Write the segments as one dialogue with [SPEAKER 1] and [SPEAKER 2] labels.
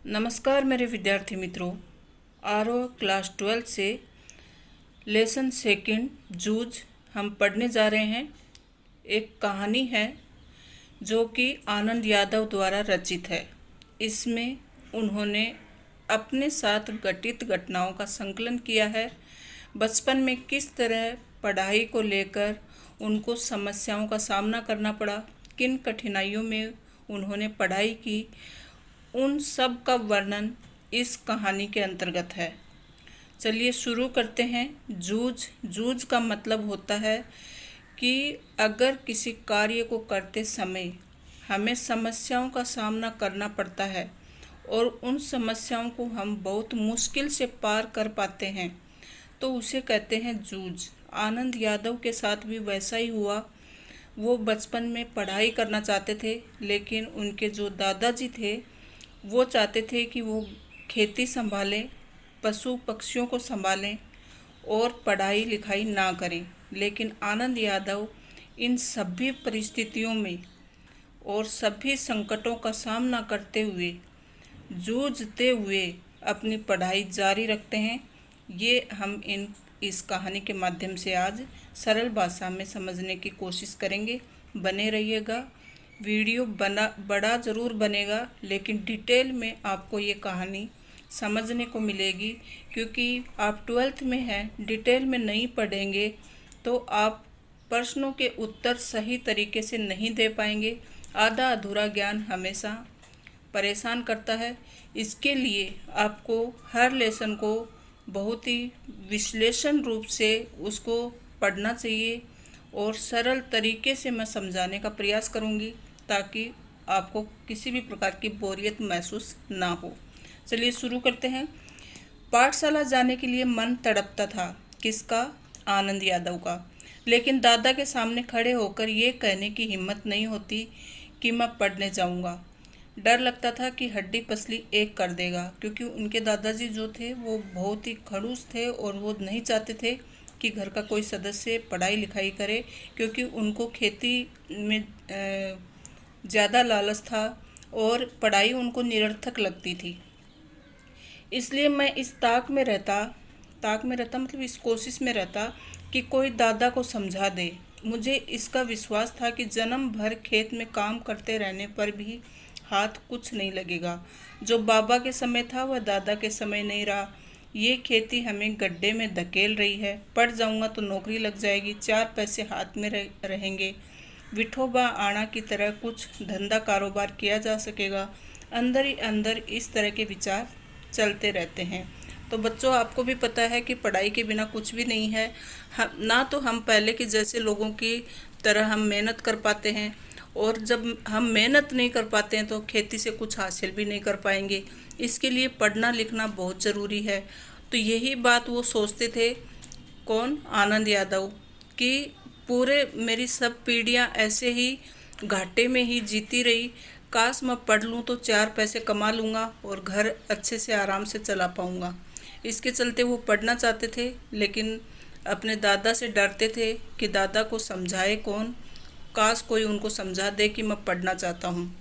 [SPEAKER 1] नमस्कार मेरे विद्यार्थी मित्रों। आरओ क्लास 12 से लेसन सेकंड जूझ हम पढ़ने जा रहे हैं। एक कहानी है जो कि आनंद यादव द्वारा रचित है। इसमें उन्होंने अपने साथ घटित घटनाओं का संकलन किया है। बचपन में किस तरह पढ़ाई को लेकर उनको समस्याओं का सामना करना पड़ा, किन कठिनाइयों में उन्होंने पढ़ाई की, उन सब का वर्णन इस कहानी के अंतर्गत है। चलिए शुरू करते हैं। जूझ का मतलब होता है कि अगर किसी कार्य को करते समय हमें समस्याओं का सामना करना पड़ता है और उन समस्याओं को हम बहुत मुश्किल से पार कर पाते हैं तो उसे कहते हैं जूझ। आनंद यादव के साथ भी वैसा ही हुआ। वो बचपन में पढ़ाई करना चाहते थे, लेकिन उनके जो दादाजी थे वो चाहते थे कि वो खेती संभालें, पशु पक्षियों को संभालें और पढ़ाई लिखाई ना करें। लेकिन आनंद यादव इन सभी परिस्थितियों में और सभी संकटों का सामना करते हुए, जूझते हुए अपनी पढ़ाई जारी रखते हैं। ये हम इस कहानी के माध्यम से आज सरल भाषा में समझने की कोशिश करेंगे। बने रहिएगा। वीडियो बड़ा ज़रूर बनेगा, लेकिन डिटेल में आपको ये कहानी समझने को मिलेगी, क्योंकि आप 12th में हैं। डिटेल में नहीं पढ़ेंगे तो आप प्रश्नों के उत्तर सही तरीके से नहीं दे पाएंगे। आधा अधूरा ज्ञान हमेशा परेशान करता है। इसके लिए आपको हर लेसन को बहुत ही विश्लेषण रूप से उसको पढ़ना चाहिए और सरल तरीके से मैं समझाने का प्रयास करूंगी ताकि आपको किसी भी प्रकार की बोरियत महसूस ना हो। चलिए शुरू करते हैं। पाठशाला जाने के लिए मन तड़पता था। किसका? आनंद यादव का। लेकिन दादा के सामने खड़े होकर ये कहने की हिम्मत नहीं होती कि मैं पढ़ने जाऊंगा। डर लगता था कि हड्डी पसली एक कर देगा, क्योंकि उनके दादाजी जो थे वो बहुत ही खड़ूस थे और वो नहीं चाहते थे कि घर का कोई सदस्य पढ़ाई लिखाई करे, क्योंकि उनको खेती में ज़्यादा लालच था और पढ़ाई उनको निरर्थक लगती थी। इसलिए मैं इस ताक में रहता मतलब इस कोशिश में रहता कि कोई दादा को समझा दे। मुझे इसका विश्वास था कि जन्म भर खेत में काम करते रहने पर भी हाथ कुछ नहीं लगेगा। जो बाबा के समय था वह दादा के समय नहीं रहा। ये खेती हमें गड्ढे में धकेल रही है। पढ़ जाऊंगा तो नौकरी लग जाएगी, 4 पैसे हाथ में रहेंगे, विठोबा आना की तरह कुछ धंधा कारोबार किया जा सकेगा। अंदर ही अंदर इस तरह के विचार चलते रहते हैं। तो बच्चों, आपको भी पता है कि पढ़ाई के बिना कुछ भी नहीं है। ना तो हम पहले के जैसे लोगों की तरह हम मेहनत कर पाते हैं, और जब हम मेहनत नहीं कर पाते हैं तो खेती से कुछ हासिल भी नहीं कर पाएंगे। इसके लिए पढ़ना लिखना बहुत ज़रूरी है। तो यही बात वो सोचते थे। कौन? आनंद यादव। कि पूरे मेरी सब पीढ़ियां ऐसे ही घाटे में ही जीती रही। काश मैं पढ़ लूँ तो 4 पैसे कमा लूँगा और घर अच्छे से आराम से चला पाऊँगा। इसके चलते वो पढ़ना चाहते थे, लेकिन अपने दादा से डरते थे कि दादा को समझाए कौन। काश कोई उनको समझा दे कि मैं पढ़ना चाहता हूँ।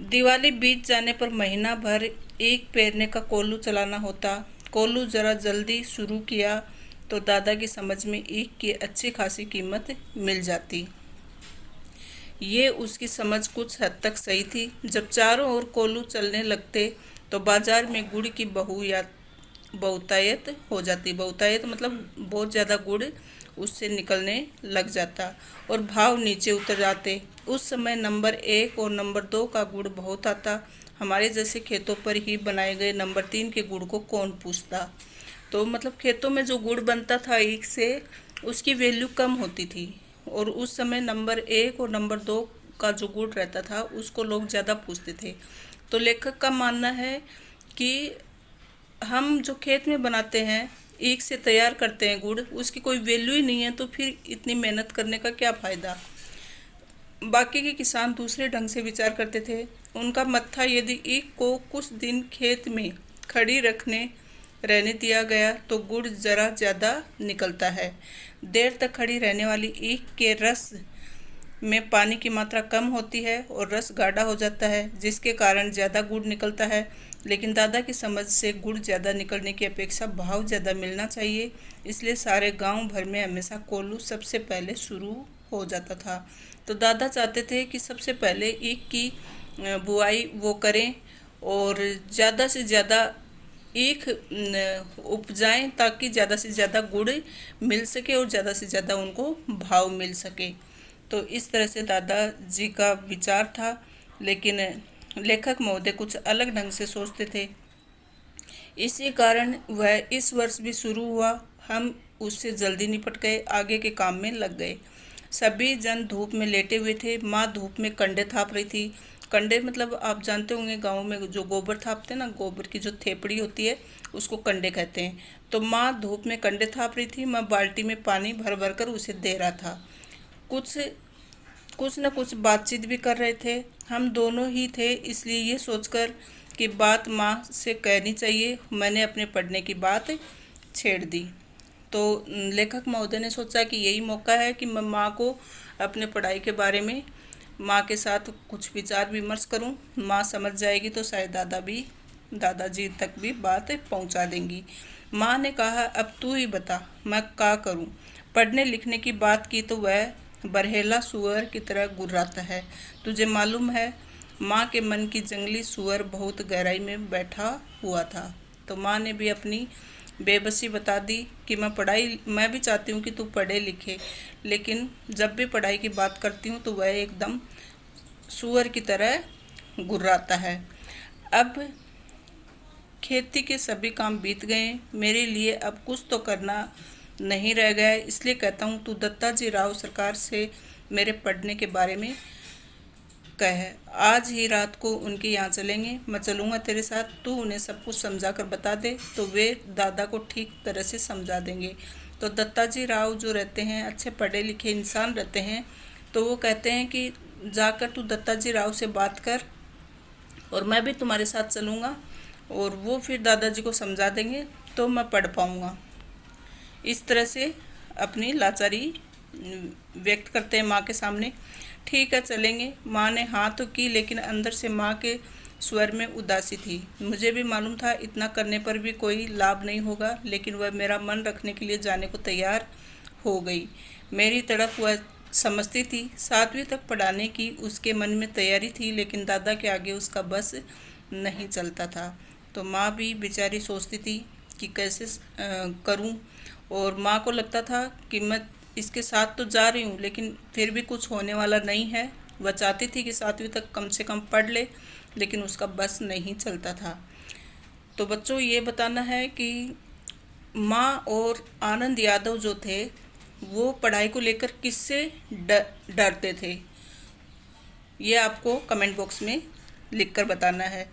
[SPEAKER 1] दिवाली बीत जाने पर महीना भर ईख पेरने का कोल्हू चलाना होता। कोल्हू ज़रा जल्दी शुरू किया तो दादा की समझ में ईख की अच्छी खासी कीमत मिल जाती। ये उसकी समझ कुछ हद तक सही थी। जब चारों ओर कोल्हू चलने लगते तो बाजार में गुड़ की बहुतायत हो जाती। बहुतायत मतलब बहुत ज़्यादा गुड़ उससे निकलने लग जाता और भाव नीचे उतर जाते। उस समय नंबर 1 और नंबर 2 का गुड़ बहुत आता। हमारे जैसे खेतों पर ही बनाए गए नंबर 3 के गुड़ को कौन पूछता। तो मतलब खेतों में जो गुड़ बनता था ईख से, उसकी वैल्यू कम होती थी, और उस समय नंबर 1 और नंबर 2 का जो गुड़ रहता था उसको लोग ज़्यादा पूछते थे। तो लेखक का मानना है कि हम जो खेत में बनाते हैं, ईख से तैयार करते हैं गुड़, उसकी कोई वैल्यू ही नहीं है, तो फिर इतनी मेहनत करने का क्या फ़ायदा। बाकी के किसान दूसरे ढंग से विचार करते थे। उनका मत था यदि ईख को कुछ दिन खेत में खड़ी रहने दिया गया तो गुड़ ज़रा ज़्यादा निकलता है। देर तक खड़ी रहने वाली ईख के रस में पानी की मात्रा कम होती है और रस गाढ़ा हो जाता है, जिसके कारण ज़्यादा गुड़ निकलता है। लेकिन दादा की समझ से गुड़ ज़्यादा निकलने की अपेक्षा भाव ज़्यादा मिलना चाहिए, इसलिए सारे गांव भर में हमेशा कोल्हू सबसे पहले शुरू हो जाता था। तो दादा चाहते थे कि सबसे पहले ईख की बुआई वो करें और ज़्यादा से ज़्यादा ईख उपजाएं, ताकि ज़्यादा से ज़्यादा गुड़ मिल सके और ज़्यादा से ज़्यादा उनको भाव मिल सके। तो इस तरह से दादाजी का विचार था, लेकिन लेखक महोदय कुछ अलग ढंग से सोचते थे। इसी कारण वह इस वर्ष भी शुरू हुआ। हम उससे जल्दी निपट गए, आगे के काम में लग गए। सभी जन धूप में लेटे हुए थे। माँ धूप में कंडे थाप रही थी। कंडे मतलब आप जानते होंगे, गाँव में जो गोबर थापते हैं ना, गोबर की जो थेपड़ी होती है उसको कंडे कहते हैं। तो माँ धूप में कंडे थाप रही थी, मैं बाल्टी में पानी भर भर कर उसे दे रहा था। कुछ न कुछ बातचीत भी कर रहे थे। हम दोनों ही थे, इसलिए ये सोचकर कि बात माँ से कहनी चाहिए, मैंने अपने पढ़ने की बात छेड़ दी। तो लेखक महोदय ने सोचा कि यही मौका है कि मैं माँ को अपने पढ़ाई के बारे में माँ के साथ कुछ विचार विमर्श करूं। माँ समझ जाएगी तो शायद दादाजी तक भी बात पहुंचा देंगी। माँ ने कहा, अब तू ही बता, मैं क्या करूं? पढ़ने लिखने की बात की तो वह बरहेला सुअर की तरह गुर्राता है। तुझे मालूम है, माँ के मन की जंगली सुअर बहुत गहराई में बैठा हुआ था। तो माँ ने भी अपनी बेबसी बता दी कि मैं भी चाहती हूँ कि तू पढ़े लिखे, लेकिन जब भी पढ़ाई की बात करती हूँ तो वह एकदम सुअर की तरह गुर्राता है। अब खेती के सभी काम बीत गए, मेरे लिए अब कुछ तो करना नहीं रह गया, इसलिए कहता हूँ तू दत्ताजी राव सरकार से मेरे पढ़ने के बारे में कह। आज ही रात को उनके यहाँ चलेंगे, मैं चलूँगा तेरे साथ, तू उन्हें सब कुछ समझा कर बता दे तो वे दादा को ठीक तरह से समझा देंगे। तो दत्ताजी राव जो रहते हैं, अच्छे पढ़े लिखे इंसान रहते हैं, तो वो कहते हैं कि जाकर तू दत्ताजी राव से बात कर और मैं भी तुम्हारे साथ चलूँगा और वो फिर दादाजी को समझा देंगे तो मैं पढ़ पाऊँगा। इस तरह से अपनी लाचारी व्यक्त करते हैं माँ के सामने। ठीक है, चलेंगे। माँ ने हाँ तो की, लेकिन अंदर से माँ के स्वर में उदासी थी। मुझे भी मालूम था इतना करने पर भी कोई लाभ नहीं होगा, लेकिन वह मेरा मन रखने के लिए जाने को तैयार हो गई। मेरी तड़प वह समझती थी। 7वीं तक पढ़ाने की उसके मन में तैयारी थी, लेकिन दादा के आगे उसका बस नहीं चलता था। तो माँ भी बेचारी सोचती थी कि कैसे करूं, और माँ को लगता था कि मैं इसके साथ तो जा रही हूँ, लेकिन फिर भी कुछ होने वाला नहीं है। वह चाहती थी कि 7वीं तक कम से कम पढ़ ले, लेकिन उसका बस नहीं चलता था। तो बच्चों, ये बताना है कि माँ और आनंद यादव जो थे वो पढ़ाई को लेकर किससे डरते थे, ये आपको कमेंट बॉक्स में लिखकर बताना है।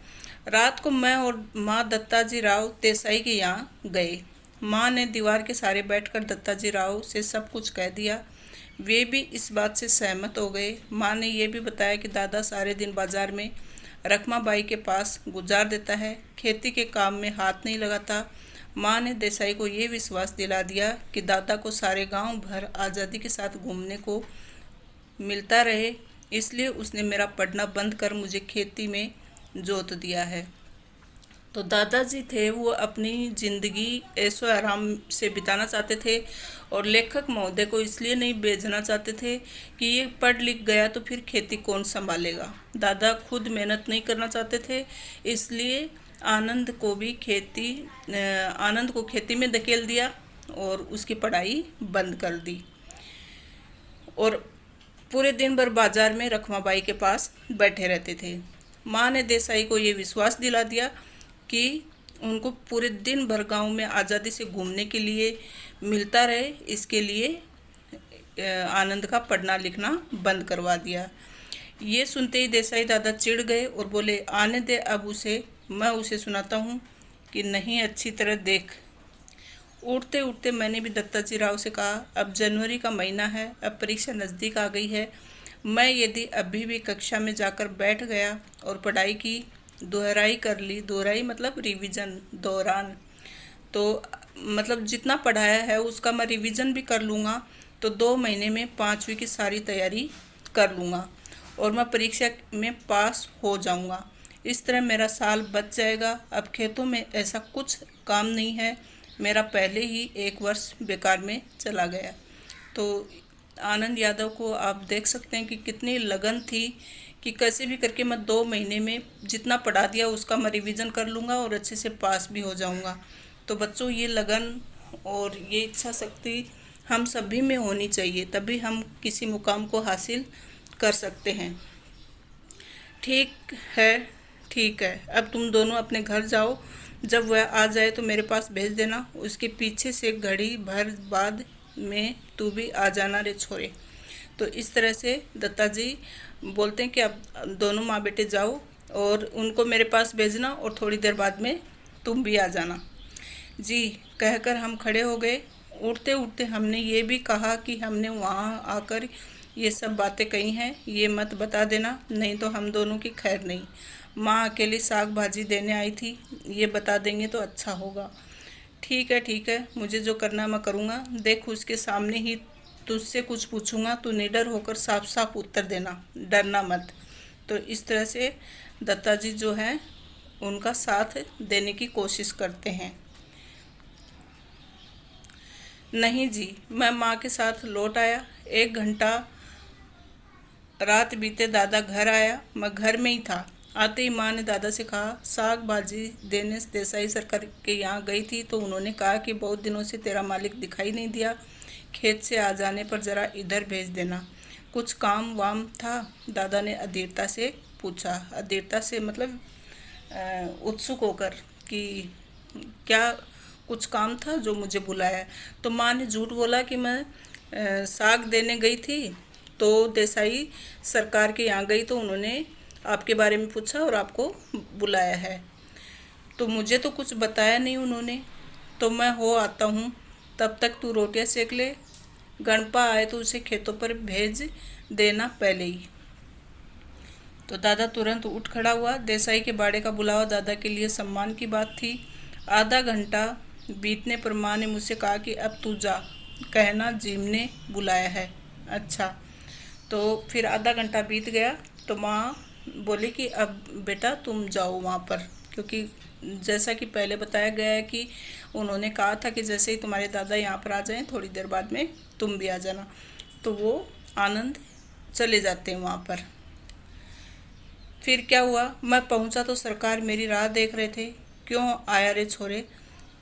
[SPEAKER 1] रात को मैं और माँ दत्ताजी राव देसाई के यहाँ गए। माँ ने दीवार के सहारे बैठकर दत्ताजी राव से सब कुछ कह दिया। वे भी इस बात से सहमत हो गए। माँ ने यह भी बताया कि दादा सारे दिन बाजार में रखमाबाई के पास गुजार देता है, खेती के काम में हाथ नहीं लगाता। माँ ने देसाई को ये विश्वास दिला दिया कि दादा को सारे गांव भर आज़ादी के साथ घूमने को मिलता रहे, इसलिए उसने मेरा पढ़ना बंद कर मुझे खेती में जोत दिया है। तो दादाजी थे वो अपनी ज़िंदगी ऐशो आराम से बिताना चाहते थे, और लेखक महोदय को इसलिए नहीं भेजना चाहते थे कि ये पढ़ लिख गया तो फिर खेती कौन संभालेगा। दादा खुद मेहनत नहीं करना चाहते थे, इसलिए आनंद को खेती में धकेल दिया और उसकी पढ़ाई बंद कर दी, और पूरे दिन भर बाजार में रखमाबाई के पास बैठे रहते थे। माँ ने देसाई को ये विश्वास दिला दिया कि उनको पूरे दिन भर गांव में आज़ादी से घूमने के लिए मिलता रहे, इसके लिए आनंद का पढ़ना लिखना बंद करवा दिया। ये सुनते ही देसाई दादा चिढ़ गए और बोले, आने दे अब मैं उसे सुनाता हूँ कि नहीं, अच्छी तरह देख। उठते उठते मैंने भी दत्ताजी राव से कहा, अब जनवरी का महीना है, अब परीक्षा नज़दीक आ गई है। मैं यदि अभी भी कक्षा में जाकर बैठ गया और पढ़ाई की दोहराई कर ली, दोहराई मतलब रिवीजन, दौरान, तो मतलब जितना पढ़ाया है उसका मैं रिवीजन भी कर लूँगा, तो 2 महीने में 5वीं की सारी तैयारी कर लूँगा और मैं परीक्षा में पास हो जाऊँगा। इस तरह मेरा साल बच जाएगा। अब खेतों में ऐसा कुछ काम नहीं है, मेरा पहले ही 1 वर्ष बेकार में चला गया। तो आनंद यादव को आप देख सकते हैं कि कितनी लगन थी कि कैसे भी करके मैं 2 महीने में जितना पढ़ा दिया उसका मैं रिवीजन कर लूँगा और अच्छे से पास भी हो जाऊँगा। तो बच्चों, ये लगन और ये इच्छा शक्ति हम सभी में होनी चाहिए, तभी हम किसी मुकाम को हासिल कर सकते हैं। ठीक है, ठीक है, अब तुम दोनों अपने घर जाओ। जब वह आ जाए तो मेरे पास भेज देना। उसके पीछे से घड़ी भर बाद में तू भी आ जाना रे छोरे। तो इस तरह से दत्ता जी बोलते हैं कि अब दोनों माँ बेटे जाओ और उनको मेरे पास भेजना और थोड़ी देर बाद में तुम भी आ जाना। जी कहकर हम खड़े हो गए। उठते उठते हमने ये भी कहा कि हमने वहाँ आकर ये सब बातें कही हैं, ये मत बता देना, नहीं तो हम दोनों की खैर नहीं। माँ अकेली साग भाजी देने आई थी, ये बता देंगे तो अच्छा होगा। ठीक है, ठीक है, मुझे जो करना मैं करूँगा। देख, उसके सामने ही तुझसे कुछ पूछूंगा, तू निडर होकर साफ साफ उत्तर देना, डरना मत। तो इस तरह से दत्ता जी जो हैं उनका साथ देने की कोशिश करते हैं। नहीं जी, मैं माँ के साथ लौट आया। 1 घंटा रात बीते दादा घर आया, मैं घर में ही था। आते ही माँ ने दादा से कहा, साग भाजी देने देसाई सरकार के यहाँ गई थी तो उन्होंने कहा कि बहुत दिनों से तेरा मालिक दिखाई नहीं दिया, खेत से आ जाने पर ज़रा इधर भेज देना। कुछ काम वाम था? दादा ने अधीरता से पूछा। अधीरता से मतलब उत्सुक होकर कि क्या कुछ काम था जो मुझे बुलाया। तो माँ ने झूठ बोला कि मैं साग देने गई थी तो देसाई सरकार के यहाँ गई तो उन्होंने आपके बारे में पूछा और आपको बुलाया है। तो मुझे तो कुछ बताया नहीं उन्होंने, तो मैं हो आता हूँ, तब तक तू रोटियाँ सेक ले। गणपा आए तो उसे खेतों पर भेज देना पहले ही। तो दादा तुरंत उठ खड़ा हुआ। देसाई के बाड़े का बुलावा दादा के लिए सम्मान की बात थी। आधा घंटा बीतने पर माँ ने मुझसे कहा कि अब तू जा, कहना जिम ने बुलाया है। अच्छा। तो फिर आधा घंटा बीत गया तो माँ बोली कि अब बेटा तुम जाओ वहाँ पर, क्योंकि जैसा कि पहले बताया गया है कि उन्होंने कहा था कि जैसे ही तुम्हारे दादा यहाँ पर आ जाएं थोड़ी देर बाद में तुम भी आ जाना। तो वो आनंद चले जाते हैं वहाँ पर। फिर क्या हुआ, मैं पहुँचा तो सरकार मेरी राह देख रहे थे। क्यों आया रे छोरे?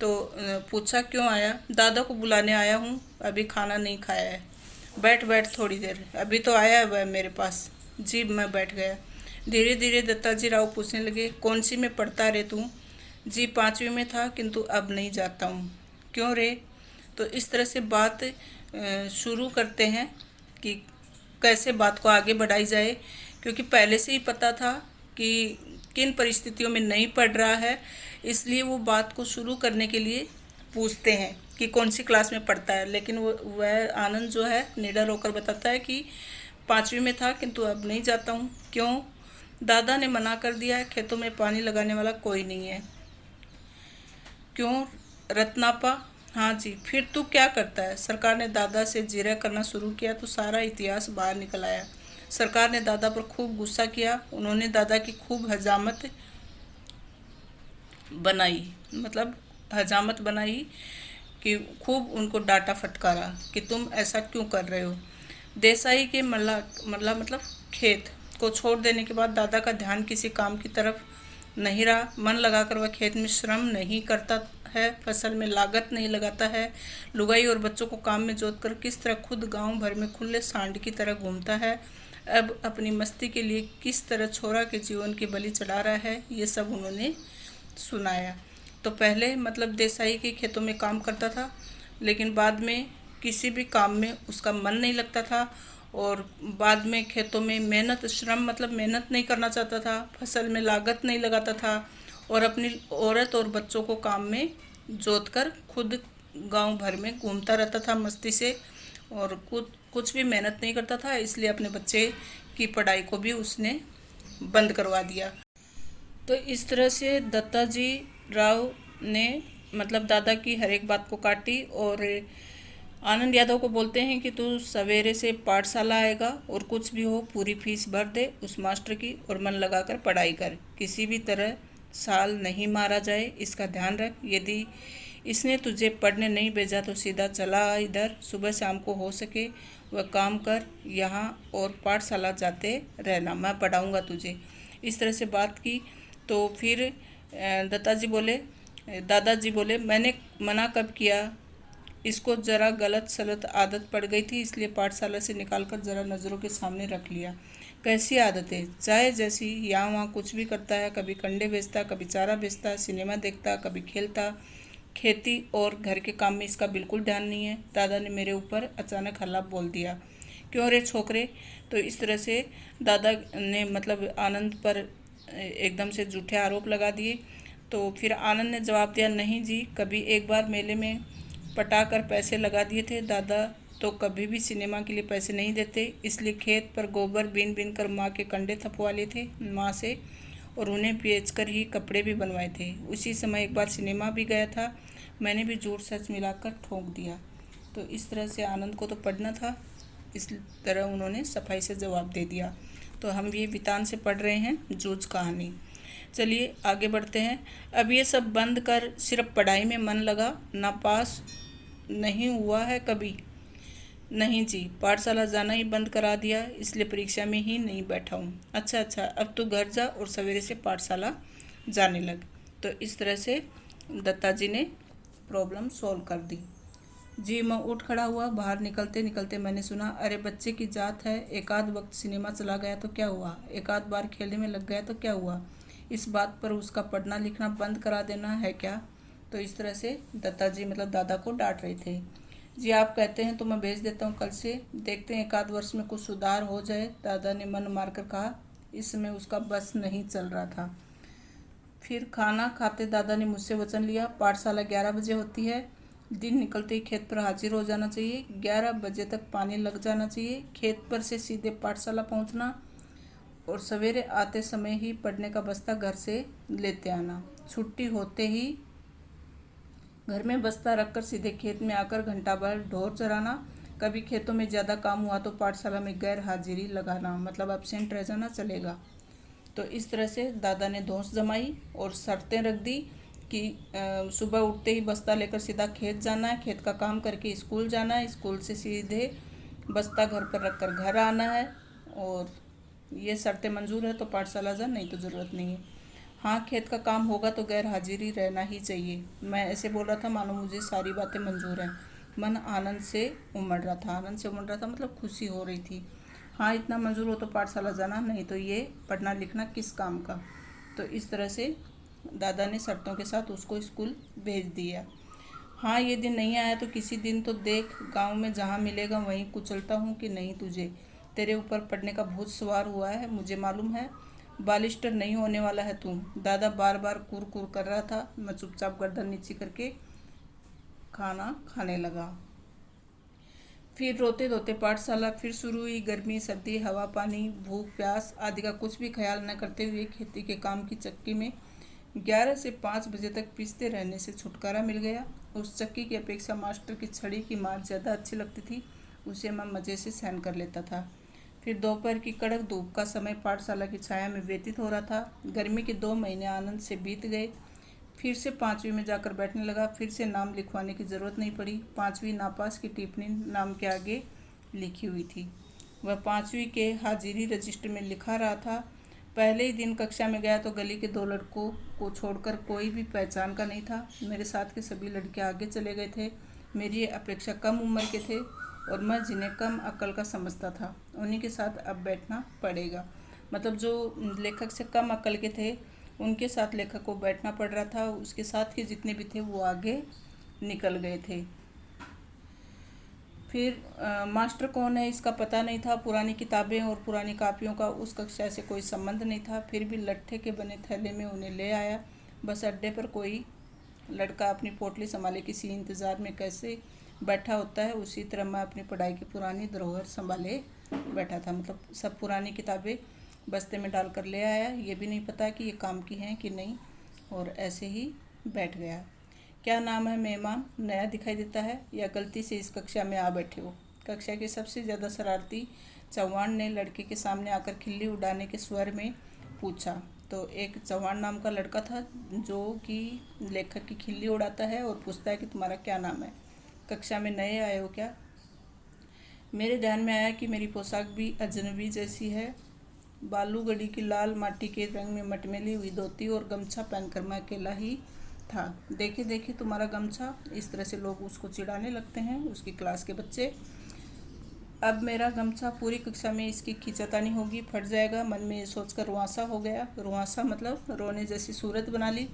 [SPEAKER 1] तो पूछा क्यों आया? दादा को बुलाने आया हूँ, अभी खाना नहीं खाया है। बैठ बैठ थोड़ी देर, अभी तो आया है वह मेरे पास। जी मैं बैठ गया। धीरे धीरे दत्ताजी राव पूछने लगे, कौन सी में पढ़ता रे तू? जी 5वीं में था, किंतु अब नहीं जाता हूँ। क्यों रे? तो इस तरह से बात शुरू करते हैं कि कैसे बात को आगे बढ़ाई जाए, क्योंकि पहले से ही पता था कि किन परिस्थितियों में नहीं पढ़ रहा है, इसलिए वो बात को शुरू करने के लिए पूछते हैं कि कौन सी क्लास में पढ़ता है। लेकिन वह आनंद जो है निडर होकर बताता है कि 5वीं में था, किंतु अब नहीं जाता हूँ। क्यों? दादा ने मना कर दिया है, खेतों में पानी लगाने वाला कोई नहीं है। क्यों रत्नापा? हाँ जी। फिर तू क्या करता है? सरकार ने दादा से जिरह करना शुरू किया तो सारा इतिहास बाहर निकल आया। सरकार ने दादा पर खूब गुस्सा किया। उन्होंने दादा की खूब हजामत बनाई कि खूब उनको डांटा फटकारा कि तुम ऐसा क्यों कर रहे हो। देसाई के मतलब खेत को छोड़ देने के बाद दादा का ध्यान किसी काम की तरफ नहीं रहा। मन लगाकर वह खेत में श्रम नहीं करता है, फसल में लागत नहीं लगाता है, लुगाई और बच्चों को काम में जोतकर किस तरह खुद गांव भर में खुले सांड की तरह घूमता है, अब अपनी मस्ती के लिए किस तरह छोरा के जीवन की बलि चढ़ा रहा है, ये सब उन्होंने सुनाया। तो पहले मतलब देसाई के खेतों में काम करता था, लेकिन बाद में किसी भी काम में उसका मन नहीं लगता था और बाद में खेतों में मेहनत नहीं करना चाहता था, फसल में लागत नहीं लगाता था और अपनी औरत और बच्चों को काम में जोतकर खुद गांव भर में घूमता रहता था मस्ती से और कुछ भी मेहनत नहीं करता था। इसलिए अपने बच्चे की पढ़ाई को भी उसने बंद करवा दिया। तो इस तरह से दत्ताजी राव ने मतलब दादा की हर एक बात को काटी और आनंद यादव को बोलते हैं कि तू सवेरे से पाठशाला आएगा और कुछ भी हो पूरी फीस भर दे उस मास्टर की और मन लगाकर पढ़ाई कर। किसी भी तरह साल नहीं मारा जाए, इसका ध्यान रख। यदि इसने तुझे पढ़ने नहीं भेजा तो सीधा चला आ इधर। सुबह शाम को हो सके वह काम कर यहाँ और पाठशाला जाते रहना, मैं पढ़ाऊँगा तुझे। इस तरह से बात की तो फिर दादाजी बोले मैंने मना कब किया, इसको ज़रा गलत सलत आदत पड़ गई थी इसलिए पाठशाला से निकालकर ज़रा नज़रों के सामने रख लिया। कैसी आदत है, चाहे जैसी, यहाँ वहाँ कुछ भी करता है। कभी कंडे बेचता, कभी चारा बेचता, सिनेमा देखता, कभी खेलता। खेती और घर के काम में इसका बिल्कुल ध्यान नहीं है। दादा ने मेरे ऊपर अचानक हल्ला बोल दिया। क्यों रे छोकरे? तो इस तरह से दादा ने मतलब आनंद पर एकदम से झूठे आरोप लगा दिए। तो फिर आनंद ने जवाब दिया, नहीं जी, कभी एक बार मेले में पटा कर पैसे लगा दिए थे। दादा तो कभी भी सिनेमा के लिए पैसे नहीं देते, इसलिए खेत पर गोबर बीन बीन कर माँ के कंडे थपवा लिए थे माँ से, और उन्हें बेचकर ही कपड़े भी बनवाए थे। उसी समय एक बार सिनेमा भी गया था, मैंने भी झूठ सच मिलाकर ठोक दिया। तो इस तरह से आनंद को तो पढ़ना था, इस तरह उन्होंने सफाई से जवाब दे दिया। तो हम ये वितान से पढ़ रहे हैं जूझ कहानी। चलिए आगे बढ़ते हैं। अब ये सब बंद कर सिर्फ पढ़ाई में मन लगा। ना पास नहीं हुआ है कभी? नहीं जी, पाठशाला जाना ही बंद करा दिया, इसलिए परीक्षा में ही नहीं बैठा हूँ। अच्छा अच्छा, अब तू घर जा और सवेरे से पाठशाला जाने लग। तो इस तरह से दत्ता जी ने प्रॉब्लम सॉल्व कर दी। जी मैं उठ खड़ा हुआ। बाहर निकलते निकलते मैंने सुना, अरे बच्चे की जात है, एक आध वक्त सिनेमा चला गया तो क्या हुआ, एक आध बार खेलने में लग गया तो क्या हुआ, इस बात पर उसका पढ़ना लिखना बंद करा देना है क्या? तो इस तरह से दत्ता जी मतलब दादा को डांट रहे थे। जी आप कहते हैं तो मैं भेज देता हूँ कल से, देखते हैं एक आध वर्ष में कुछ सुधार हो जाए, दादा ने मन मारकर कहा। इस समय उसका बस नहीं चल रहा था। फिर खाना खाते दादा ने मुझसे वचन लिया, पाठशाला 11 बजे होती है, दिन निकलते ही खेत पर हाजिर हो जाना चाहिए, 11 बजे तक पानी लग जाना चाहिए, खेत पर से सीधे पाठशाला पहुंचना और सवेरे आते समय ही पढ़ने का बस्ता घर से लेते आना। छुट्टी होते ही घर में बस्ता रखकर सीधे खेत में आकर घंटा भर ढोर चराना। कभी खेतों में ज़्यादा काम हुआ तो पाठशाला में गैर हाजिरी लगाना, मतलब एब्सेंट रह जाना चलेगा। तो इस तरह से दादा ने धौंस जमाई और शर्तें रख दी कि सुबह उठते ही बस्ता लेकर सीधा खेत जाना है, खेत का काम करके स्कूल जाना है, स्कूल से सीधे बस्ता घर पर रखकर घर आना है, और ये शर्तें मंजूर है तो पाठशाला जा, नहीं तो ज़रूरत नहीं है। हाँ, खेत का काम होगा तो गैर हाजिरी रहना ही चाहिए। मैं ऐसे बोल रहा था मानो मुझे सारी बातें मंजूर हैं। मन आनंद से उमड़ रहा था, मतलब खुशी हो रही थी। हाँ, इतना मंजूर हो तो पाठशाला जाना, नहीं तो ये पढ़ना लिखना किस काम का। तो इस तरह से दादा ने शर्तों के साथ उसको स्कूल भेज दिया। हाँ, ये दिन नहीं आया तो किसी दिन तो देख, गांव में जहाँ मिलेगा वहीं कुचलता हूँ कि नहीं तुझे। तेरे ऊपर पढ़ने का भूत सवार हुआ है, मुझे मालूम है। बालिस्टर नहीं होने वाला है तू। दादा बार बार कुर कुर कर रहा था। मैं चुपचाप गर्दन नीचे करके खाना खाने लगा। फिर रोते धोते पाठशाला फिर शुरू हुई। गर्मी सर्दी हवा पानी भूख प्यास आदि का कुछ भी ख्याल न करते हुए खेती के काम की चक्की में 11 से 5 बजे तक पीसते रहने से छुटकारा मिल गया। उस चक्की की अपेक्षा मास्टर की छड़ी की मार ज़्यादा अच्छी लगती थी, उसे मैं मज़े से सहन कर लेता था। फिर दोपहर की कड़क धूप का समय पाठशाला की छाया में व्यतीत हो रहा था। गर्मी के 2 महीने आनंद से बीत गए। फिर से 5वीं में जाकर बैठने लगा। फिर से नाम लिखवाने की ज़रूरत नहीं पड़ी। 5वीं नापास की टिप्पणी नाम के आगे लिखी हुई थी। वह 5वीं के हाजिरी रजिस्टर में लिखा रहा था। पहले ही दिन कक्षा में गया तो गली के 2 लड़कों को छोड़कर कोई भी पहचान का नहीं था। मेरे साथ के सभी लड़के आगे चले गए थे। मेरी अपेक्षा कम उम्र के थे और मैं जिन्हें कम अक्ल का समझता था उन्हीं के साथ अब बैठना पड़ेगा। मतलब जो लेखक से कम अक्ल के थे उनके साथ लेखक को बैठना पड़ रहा था। उसके साथ के जितने भी थे वो आगे निकल गए थे। फिर मास्टर कौन है इसका पता नहीं था। पुरानी किताबें और पुरानी कापियों का उस कक्षा से कोई संबंध नहीं था। फिर भी लट्ठे के बने थैले में उन्हें ले आया। बस अड्डे पर कोई लड़का अपनी पोटली संभाले किसी इंतज़ार में कैसे बैठा होता है, उसी तरह मैं अपनी पढ़ाई की पुरानी धरोहर संभाले बैठा था। मतलब सब पुरानी किताबें बस्ते में डालकर ले आया, ये भी नहीं पता कि ये काम की हैं कि नहीं, और ऐसे ही बैठ गया। क्या नाम है मेहमान नया दिखाई देता है या गलती से इस कक्षा में आ बैठे हो। कक्षा के सबसे ज़्यादा शरारती चौहान ने लड़के के सामने आकर खिल्ली उड़ाने के स्वर में पूछा। तो एक चौहान नाम का लड़का था जो कि लेखक की खिल्ली उड़ाता है और पूछता है कि तुम्हारा क्या नाम है, कक्षा में नए आए हो क्या। मेरे ध्यान में आया कि मेरी पोशाक भी अजनबी जैसी है। बालूगढ़ी की लाल माटी के रंग में मटमेली हुई धोती और गमछा पहनकर मैं अकेला ही था। देखे देखे तुम्हारा गमछा, इस तरह से लोग उसको चिढ़ाने लगते हैं, उसकी क्लास के बच्चे। अब मेरा गमछा पूरी कक्षा में इसकी खींचातानी होगी, फट जाएगा। मन में ये सोचकर रुआंसा हो गया। रुआंसा मतलब रोने जैसी सूरत बना ली,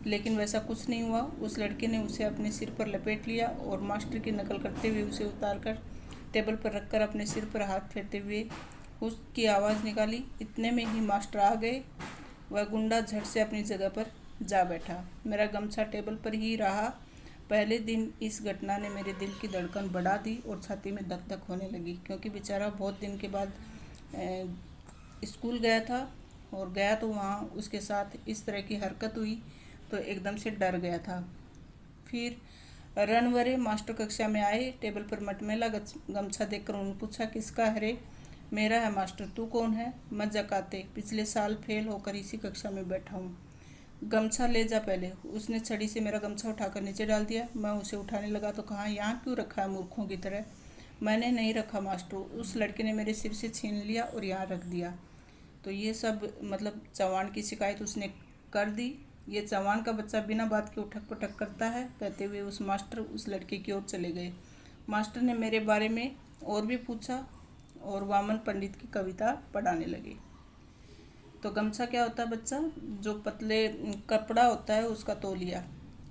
[SPEAKER 1] लेकिन वैसा कुछ नहीं हुआ। उस लड़के ने उसे अपने सिर पर लपेट लिया और मास्टर की नकल करते हुए उसे उतारकर टेबल पर रखकर अपने सिर पर हाथ फेरते हुए उसकी आवाज़ निकाली। इतने में ही मास्टर आ गए। वह गुंडा झट से अपनी जगह पर जा बैठा। मेरा गमछा टेबल पर ही रहा। पहले दिन इस घटना ने मेरे दिल की धड़कन बढ़ा दी और छाती में धक धक होने लगी, क्योंकि बेचारा बहुत दिन के बाद स्कूल गया था और गया तो वहाँ उसके साथ इस तरह की हरकत हुई तो एकदम से डर गया था। फिर रणवरे मास्टर कक्षा में आए। टेबल पर मटमैला गमछा देखकर उन्होंने पूछा, किसका है रे। मेरा है मास्टर, तू कौन है। मजाक आते, पिछले साल फेल होकर इसी कक्षा में बैठा हूँ। गमछा ले जा पहले। उसने छड़ी से मेरा गमछा उठाकर नीचे डाल दिया। मैं उसे उठाने लगा तो कहा, यहाँ क्यों रखा है मूर्खों की तरह। मैंने नहीं रखा मास्टर, उस लड़के ने मेरे सिर से छीन लिया और यहाँ रख दिया। तो ये सब मतलब चौहान की शिकायत उसने कर दी। ये चौहान का बच्चा बिना बात के उठक पटक करता है, कहते हुए उस मास्टर उस लड़के की ओर चले गए। मास्टर ने मेरे बारे में और भी पूछा और वामन पंडित की कविता पढ़ाने लगे। तो गमछा क्या होता है बच्चा, जो पतले कपड़ा होता है उसका तौलिया।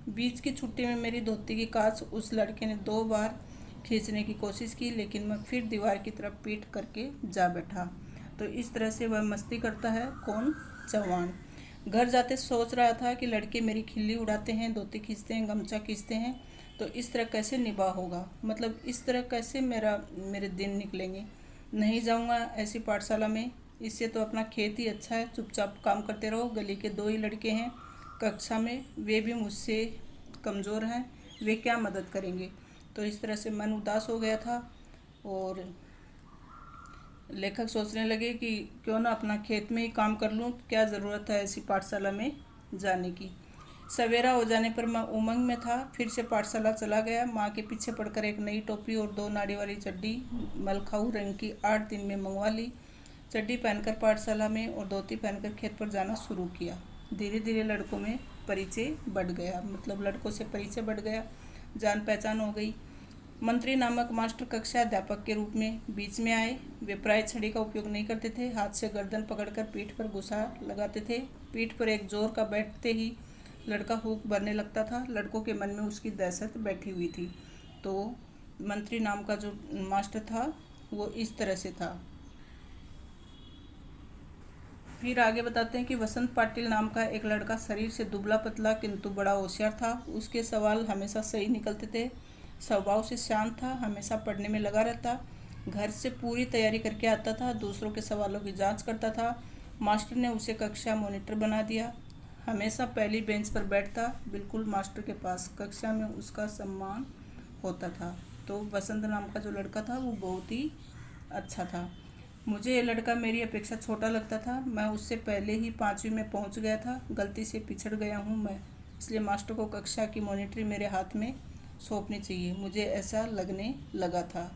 [SPEAKER 1] बीच की छुट्टी में मेरी धोती की कांच उस लड़के ने 2 बार खींचने की कोशिश की, लेकिन मैं फिर दीवार की तरफ पीठ करके जा बैठा। तो इस तरह से वह मस्ती करता है। कौन, चौहान। घर जाते सोच रहा था कि लड़के मेरी खिल्ली उड़ाते हैं, धोती खींचते हैं, गमछा खींचते हैं, तो इस तरह कैसे निभा होगा, मतलब इस तरह कैसे मेरे दिन निकलेंगे। नहीं जाऊंगा ऐसी पाठशाला में, इससे तो अपना खेत ही अच्छा है। चुपचाप काम करते रहो। गली के 2 ही लड़के हैं कक्षा में, वे भी मुझसे कमज़ोर हैं, वे क्या मदद करेंगे। तो इस तरह से मन उदास हो गया था और लेखक सोचने लगे कि क्यों ना अपना खेत में ही काम कर लूँ, क्या ज़रूरत है ऐसी पाठशाला में जाने की। सवेरा हो जाने पर मैं उमंग में था। फिर से पाठशाला चला गया। माँ के पीछे पड़कर एक नई टोपी और 2 नाड़ी वाली चड्डी मलखाऊ रंग की 8 दिन में मंगवा ली। चड्डी पहनकर पाठशाला में और धोती पहनकर खेत पर जाना शुरू किया। धीरे धीरे लड़कों में परिचय बढ़ गया, मतलब लड़कों से परिचय बढ़ गया, जान पहचान हो गई। मंत्री नामक मास्टर कक्षा अध्यापक के रूप में बीच में आए। वे प्राय छड़ी का उपयोग नहीं करते थे, हाथ से गर्दन पकड़कर पीठ पर घुसा लगाते थे। पीठ पर एक जोर का बैठते ही लड़का हुक भरने लगता था। लड़कों के मन में उसकी दहशत बैठी हुई थी। तो मंत्री नाम का जो मास्टर था वो इस तरह से था। फिर आगे बताते हैं कि वसंत पाटिल नाम का एक लड़का शरीर से दुबला पतला किंतु बड़ा होशियार था। उसके सवाल हमेशा सही निकलते थे। स्वभाव से शांत था, हमेशा पढ़ने में लगा रहता, घर से पूरी तैयारी करके आता था, दूसरों के सवालों की जांच करता था। मास्टर ने उसे कक्षा मॉनिटर बना दिया। हमेशा पहली बेंच पर बैठता, बिल्कुल मास्टर के पास। कक्षा में उसका सम्मान होता था। तो वसंत नाम का जो लड़का था वो बहुत ही अच्छा था। मुझे ये लड़का मेरी अपेक्षा छोटा लगता था। मैं उससे पहले ही 5वीं में पहुंच गया था। गलती से पिछड़ गया हूं मैं, इसलिए मास्टर को कक्षा की मॉनिटरी मेरे हाथ में सौंपनी चाहिए, मुझे ऐसा लगने लगा था।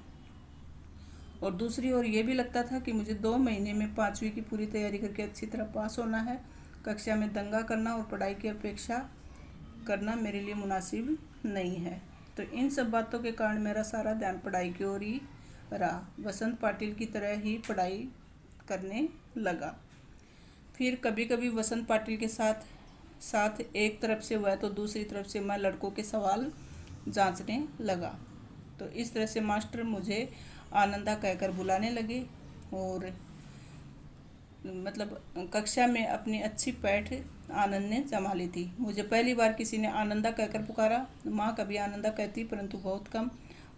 [SPEAKER 1] और दूसरी ओर ये भी लगता था कि मुझे 2 महीने में 5वीं की पूरी तैयारी करके अच्छी तरह पास होना है। कक्षा में दंगा करना और पढ़ाई की अपेक्षा करना मेरे लिए मुनासिब नहीं है। तो इन सब बातों के कारण मेरा सारा ध्यान पढ़ाई की ओर ही रहा। वसंत पाटिल की तरह ही पढ़ाई करने लगा। फिर कभी कभी वसंत पाटिल के साथ साथ एक तरफ से वह तो दूसरी तरफ से मैं लड़कों के सवाल जांचने लगा। तो इस तरह से मास्टर मुझे आनंदा कहकर बुलाने लगे और मतलब कक्षा में अपनी अच्छी पैठ आनंद ने जमा ली थी। मुझे पहली बार किसी ने आनंदा कहकर पुकारा। माँ कभी आनंदा कहती परंतु बहुत कम।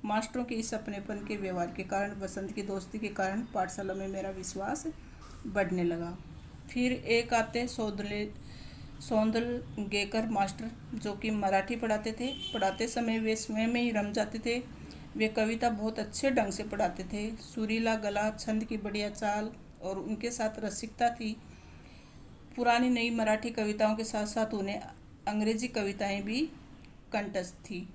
[SPEAKER 1] मास्टरों के इस अपनेपन के व्यवहार के कारण, वसंत की दोस्ती के कारण पाठशाला में मेरा विश्वास बढ़ने लगा। फिर एक आते सौंदलगेकर मास्टर, जो कि मराठी पढ़ाते थे। पढ़ाते समय वे स्वयं में ही रम जाते थे। वे कविता बहुत अच्छे ढंग से पढ़ाते थे। सुरीला गला, छंद की बढ़िया चाल और उनके साथ रसिकता थी। पुरानी नई मराठी कविताओं के साथ साथ उन्हें अंग्रेजी कविताएं भी कंठस्थ थी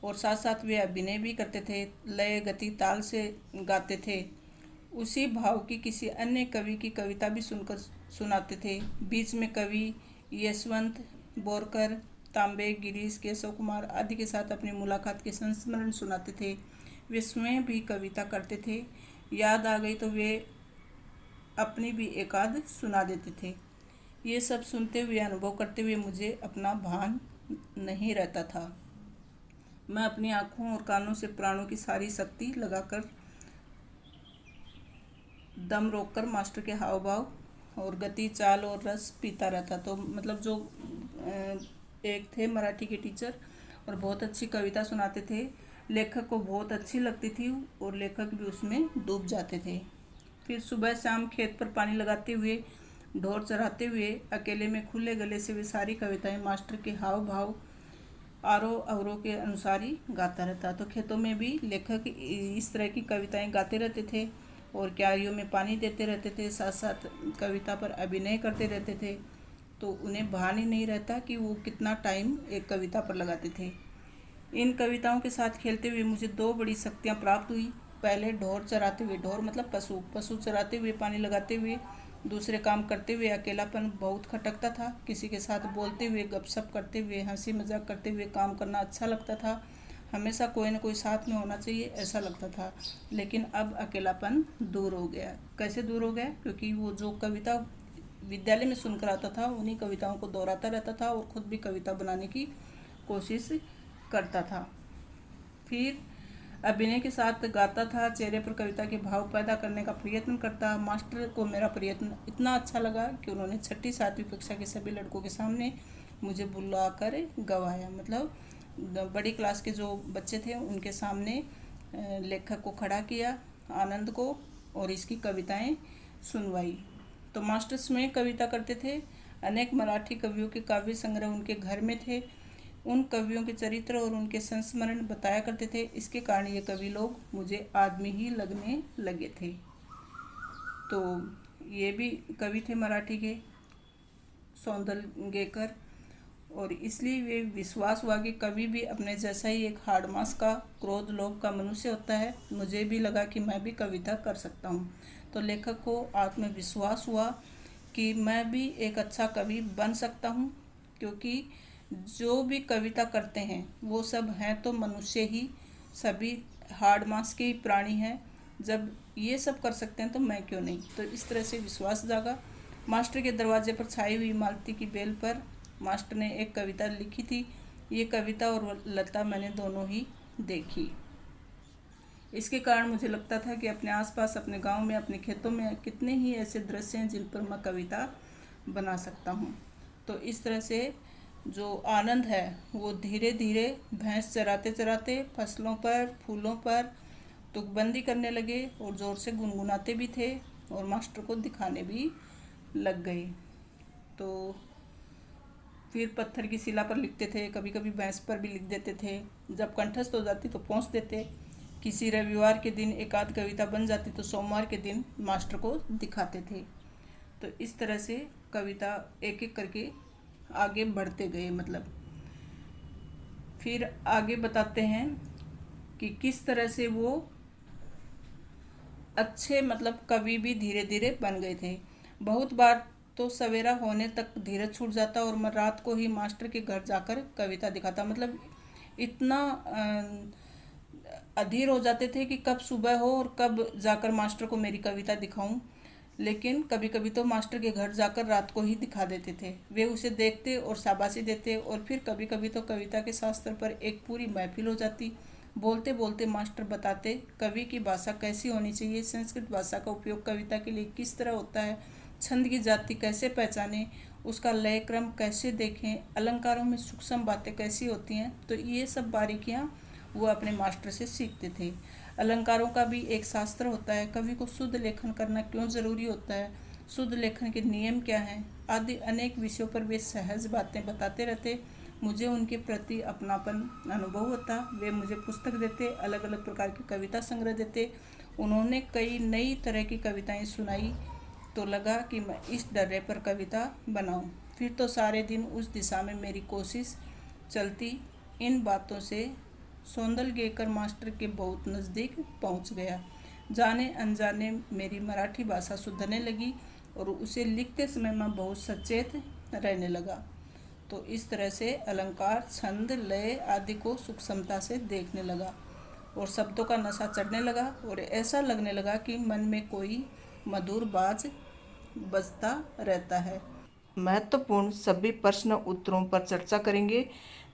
[SPEAKER 1] और साथ साथ वे अभिनय भी करते थे। लय, गति, ताल से गाते थे। उसी भाव की किसी अन्य कवि की कविता भी सुनकर सुनाते थे। बीच में कवि यशवंत बोरकर, तांबे, गिरीश, केशव कुमार आदि के साथ अपनी मुलाकात के संस्मरण सुनाते थे। वे स्वयं भी कविता करते थे। याद आ गई तो वे अपनी भी एकाध सुना देते थे। ये सब सुनते हुए, अनुभव करते हुए मुझे अपना भान नहीं रहता था। मैं अपनी आँखों और कानों से प्राणों की सारी शक्ति लगाकर दम रोककर मास्टर के हाव भाव और गति, चाल और रस पीता रहता। तो मतलब जो एक थे मराठी के टीचर और बहुत अच्छी कविता सुनाते थे। लेखक को बहुत अच्छी लगती थी और लेखक भी उसमें डूब जाते थे। फिर सुबह शाम खेत पर पानी लगाते हुए, ढोर चराते हुए, अकेले में खुले गले से वे सारी कविताएं मास्टर के हाव भाव, आरोह अवरोह के अनुसार ही गाता रहता। तो खेतों में भी लेखक इस तरह की कविताएं गाते रहते थे और क्यारियों में पानी देते रहते थे, साथ साथ कविता पर अभिनय करते रहते थे। तो उन्हें भान ही नहीं रहता कि वो कितना टाइम एक कविता पर लगाते थे। इन कविताओं के साथ खेलते हुए मुझे दो बड़ी शक्तियाँ प्राप्त हुई। पहले ढोर चराते हुए, ढोर मतलब पशु चराते हुए, पानी लगाते हुए, दूसरे काम करते हुए अकेलापन बहुत खटकता था। किसी के साथ बोलते हुए, गपशप करते हुए, हंसी मजाक करते हुए काम करना अच्छा लगता था। हमेशा कोई ना कोई साथ में होना चाहिए ऐसा लगता था। लेकिन अब अकेलापन दूर हो गया। कैसे दूर हो गया? क्योंकि वो जो कविता विद्यालय में सुनकर आता था उन्हीं कविताओं को दोहराता रहता था और खुद भी कविता बनाने की कोशिश करता था। फिर अभिनय के साथ गाता था, चेहरे पर कविता के भाव पैदा करने का प्रयत्न करता। मास्टर को मेरा प्रयत्न इतना अच्छा लगा कि उन्होंने 6ठी 7वीं कक्षा के सभी लड़कों के सामने मुझे बुलाकर गवाया। मतलब बड़ी क्लास के जो बच्चे थे उनके सामने लेखक को खड़ा किया, आनंद को, और इसकी कविताएं सुनवाई। तो मास्टर स्वयं कविता करते थे। अनेक मराठी कवियों के काव्य संग्रह उनके घर में थे। उन कवियों के चरित्र और उनके संस्मरण बताया करते थे। इसके कारण ये कवि लोग मुझे आदमी ही लगने लगे थे। तो ये भी कवि थे मराठी के, सौंदलगेकर, और इसलिए वे विश्वास हुआ कि कवि भी अपने जैसा ही एक हाड़मास का, क्रोध लोभ का मनुष्य होता है। मुझे भी लगा कि मैं भी कविता कर सकता हूँ। तो लेखक को आत्मविश्वास हुआ कि मैं भी एक अच्छा कवि बन सकता हूँ, क्योंकि जो भी कविता करते हैं वो सब हैं तो मनुष्य ही, सभी हाड़ मांस के ही प्राणी हैं। जब ये सब कर सकते हैं तो मैं क्यों नहीं। तो इस तरह से विश्वास जागा। मास्टर के दरवाजे पर छाई हुई मालती की बेल पर मास्टर ने एक कविता लिखी थी। ये कविता और लता मैंने दोनों ही देखी। इसके कारण मुझे लगता था कि अपने आसपास, अपने गांव में, अपने खेतों में कितने ही ऐसे दृश्य हैं जिन पर मैं कविता बना सकता हूँ। तो इस तरह से जो आनंद है वो धीरे धीरे भैंस चराते चराते फसलों पर, फूलों पर तुकबंदी करने लगे और ज़ोर से गुनगुनाते भी थे और मास्टर को दिखाने भी लग गए। तो फिर पत्थर की शिला पर लिखते थे, कभी कभी भैंस पर भी लिख देते थे। जब कंठस्थ हो जाती तो पहुँच देते। किसी रविवार के दिन एक आध कविता बन जाती तो सोमवार के दिन मास्टर को दिखाते थे। तो इस तरह से कविता एक एक करके आगे बढ़ते गए। मतलब फिर आगे बताते हैं कि किस तरह से वो अच्छे मतलब कवि भी धीरे धीरे बन गए थे। बहुत बार तो सवेरा होने तक धीरज छूट जाता और मैं रात को ही मास्टर के घर जाकर कविता दिखाता। मतलब इतना अधीर हो जाते थे कि कब सुबह हो और कब जाकर मास्टर को मेरी कविता दिखाऊं। लेकिन कभी कभी तो मास्टर के घर जाकर रात को ही दिखा देते थे। वे उसे देखते और शाबाशी देते और फिर कभी कभी तो कविता के शास्त्र पर एक पूरी महफिल हो जाती। बोलते बोलते मास्टर बताते कवि की भाषा कैसी होनी चाहिए, संस्कृत भाषा का उपयोग कविता के लिए किस तरह होता है, छंद की जाति कैसे पहचानें, उसका लय क्रम कैसे देखें, अलंकारों में सूक्ष्म बातें कैसी होती हैं। तो ये सब बारीकियाँ वो अपने मास्टर से सीखते थे। अलंकारों का भी एक शास्त्र होता है। कवि को शुद्ध लेखन करना क्यों ज़रूरी होता है, शुद्ध लेखन के नियम क्या हैं आदि अनेक विषयों पर वे सहज बातें बताते रहते। मुझे उनके प्रति अपनापन अनुभव होता। वे मुझे पुस्तक देते, अलग अलग प्रकार की कविता संग्रह देते। उन्होंने कई नई तरह की कविताएं सुनाई तो लगा कि मैं इस डर्रे पर कविता बनाऊं। फिर तो सारे दिन उस दिशा में मेरी कोशिश चलती। इन बातों से सौंदलगेकर मास्टर के बहुत नज़दीक पहुंच गया। जाने अनजाने मेरी मराठी भाषा सुधरने लगी और उसे लिखते समय मैं बहुत सचेत रहने लगा। तो इस तरह से अलंकार, छंद, लय आदि को सूक्ष्मता से देखने लगा और शब्दों का नशा चढ़ने लगा और ऐसा लगने लगा कि मन में कोई मधुर बाज बजता रहता है। महत्वपूर्ण सभी प्रश्न उत्तरों पर चर्चा करेंगे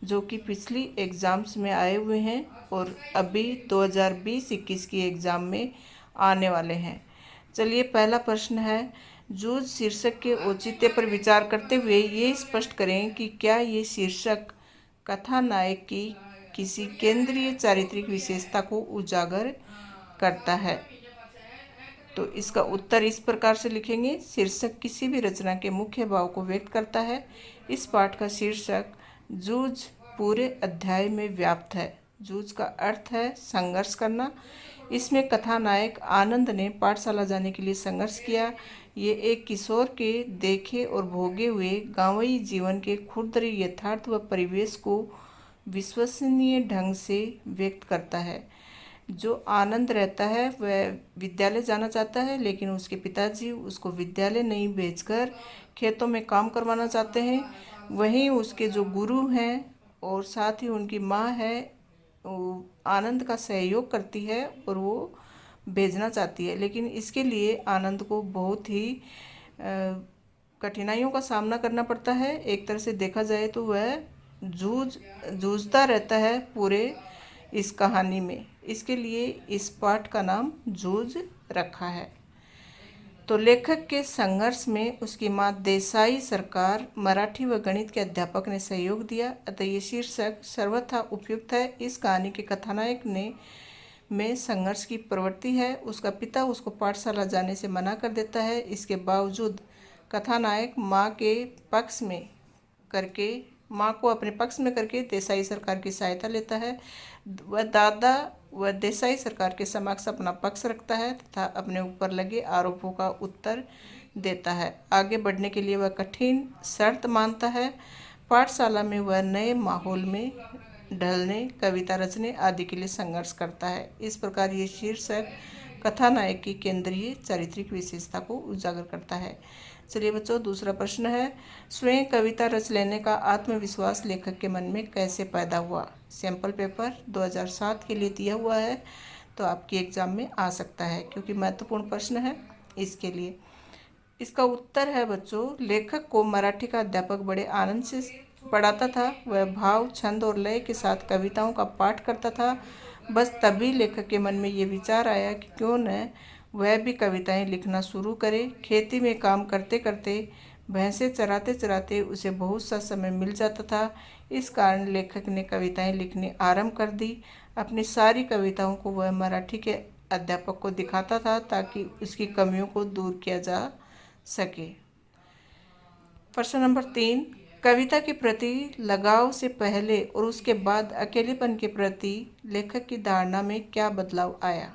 [SPEAKER 1] जो कि पिछली एग्ज़ाम्स में आए हुए हैं और अभी 2020-21 की एग्ज़ाम में आने वाले हैं। चलिए, पहला प्रश्न है, जूझ शीर्षक के औचित्य पर विचार करते हुए ये स्पष्ट करें कि क्या ये शीर्षक कथानायक की किसी केंद्रीय चारित्रिक विशेषता को उजागर करता है। तो इसका उत्तर इस प्रकार से लिखेंगे, शीर्षक किसी भी रचना के मुख्य भाव को व्यक्त करता है। इस पाठ का शीर्षक जूझ पूरे अध्याय में व्याप्त है। जूझ का अर्थ है संघर्ष करना। इसमें कथानायक आनंद ने पाठशाला जाने के लिए संघर्ष किया। ये एक किशोर के देखे और भोगे हुए गांवई जीवन के क्षुद्र यथार्थ व परिवेश को विश्वसनीय ढंग से व्यक्त करता है। जो आनंद रहता है वह विद्यालय जाना चाहता है, लेकिन उसके पिताजी उसको विद्यालय नहीं भेजकर खेतों में काम करवाना चाहते हैं। वहीं उसके जो गुरु हैं और साथ ही उनकी माँ है, वो आनंद का सहयोग करती है और वो भेजना चाहती है, लेकिन इसके लिए आनंद को बहुत ही कठिनाइयों का सामना करना पड़ता है। एक तरह से देखा जाए तो वह जूझता रहता है पूरे इस कहानी में। इसके लिए इस पाठ का नाम जूझ रखा है। तो लेखक के संघर्ष में उसकी माँ देसाई सरकार, मराठी व गणित के अध्यापक ने सहयोग दिया, अतः ये शीर्षक सर्वथा उपयुक्त है। इस कहानी के कथानायक में संघर्ष की प्रवृत्ति है। उसका पिता उसको पाठशाला जाने से मना कर देता है। इसके बावजूद कथानायक माँ को अपने पक्ष में करके देसाई सरकार की सहायता लेता है। वह दादा व देसाई सरकार के समक्ष अपना पक्ष रखता है तथा अपने ऊपर लगे आरोपों का उत्तर देता है। आगे बढ़ने के लिए वह कठिन शर्त मानता है। पाठशाला में वह नए माहौल में ढलने, कविता रचने आदि के लिए संघर्ष करता है। इस प्रकार ये शीर्षक कथानायक की केंद्रीय चारित्रिक विशेषता को उजागर करता है। चलिए बच्चों, दूसरा प्रश्न है, स्वयं कविता रच लेने का आत्मविश्वास लेखक के मन में कैसे पैदा हुआ। सैंपल पेपर 2007 के लिए दिया हुआ है, तो आपकी एग्ज़ाम में आ सकता है क्योंकि महत्वपूर्ण प्रश्न है इसके लिए। इसका उत्तर है बच्चों, लेखक को मराठी का अध्यापक बड़े आनंद से पढ़ाता था। वह भाव, छंद और लय के साथ कविताओं का पाठ करता था। बस तभी लेखक के मन में ये विचार आया कि क्यों न वह भी कविताएं लिखना शुरू करे। खेती में काम करते करते, भैंसें चराते चराते उसे बहुत सा समय मिल जाता था। इस कारण लेखक ने कविताएं लिखनी आरंभ कर दी। अपनी सारी कविताओं को वह मराठी के अध्यापक को दिखाता था ताकि उसकी कमियों को दूर किया जा सके। प्रश्न नंबर 3, कविता के प्रति लगाव से पहले और उसके बाद अकेलेपन के प्रति लेखक की धारणा में क्या बदलाव आया।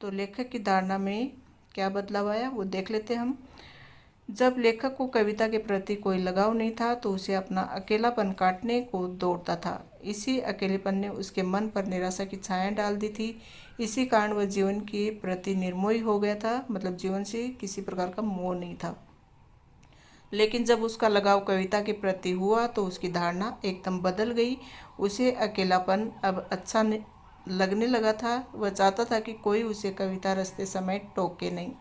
[SPEAKER 1] तो लेखक की धारणा में क्या बदलाव आया वो देख लेते हैं हम। जब लेखक को कविता के प्रति कोई लगाव नहीं था तो उसे अपना अकेलापन काटने को दौड़ता था। इसी अकेलेपन ने उसके मन पर निराशा की छाया डाल दी थी। इसी कारण वह जीवन के प्रति निर्मोही हो गया था, मतलब जीवन से किसी प्रकार का मोह नहीं था। लेकिन जब उसका लगाव कविता के प्रति हुआ तो उसकी धारणा एकदम बदल गई। उसे अकेलापन अब अच्छा लगने लगा था। वह चाहता था कि कोई उसे कविता रचते समय टोके नहीं।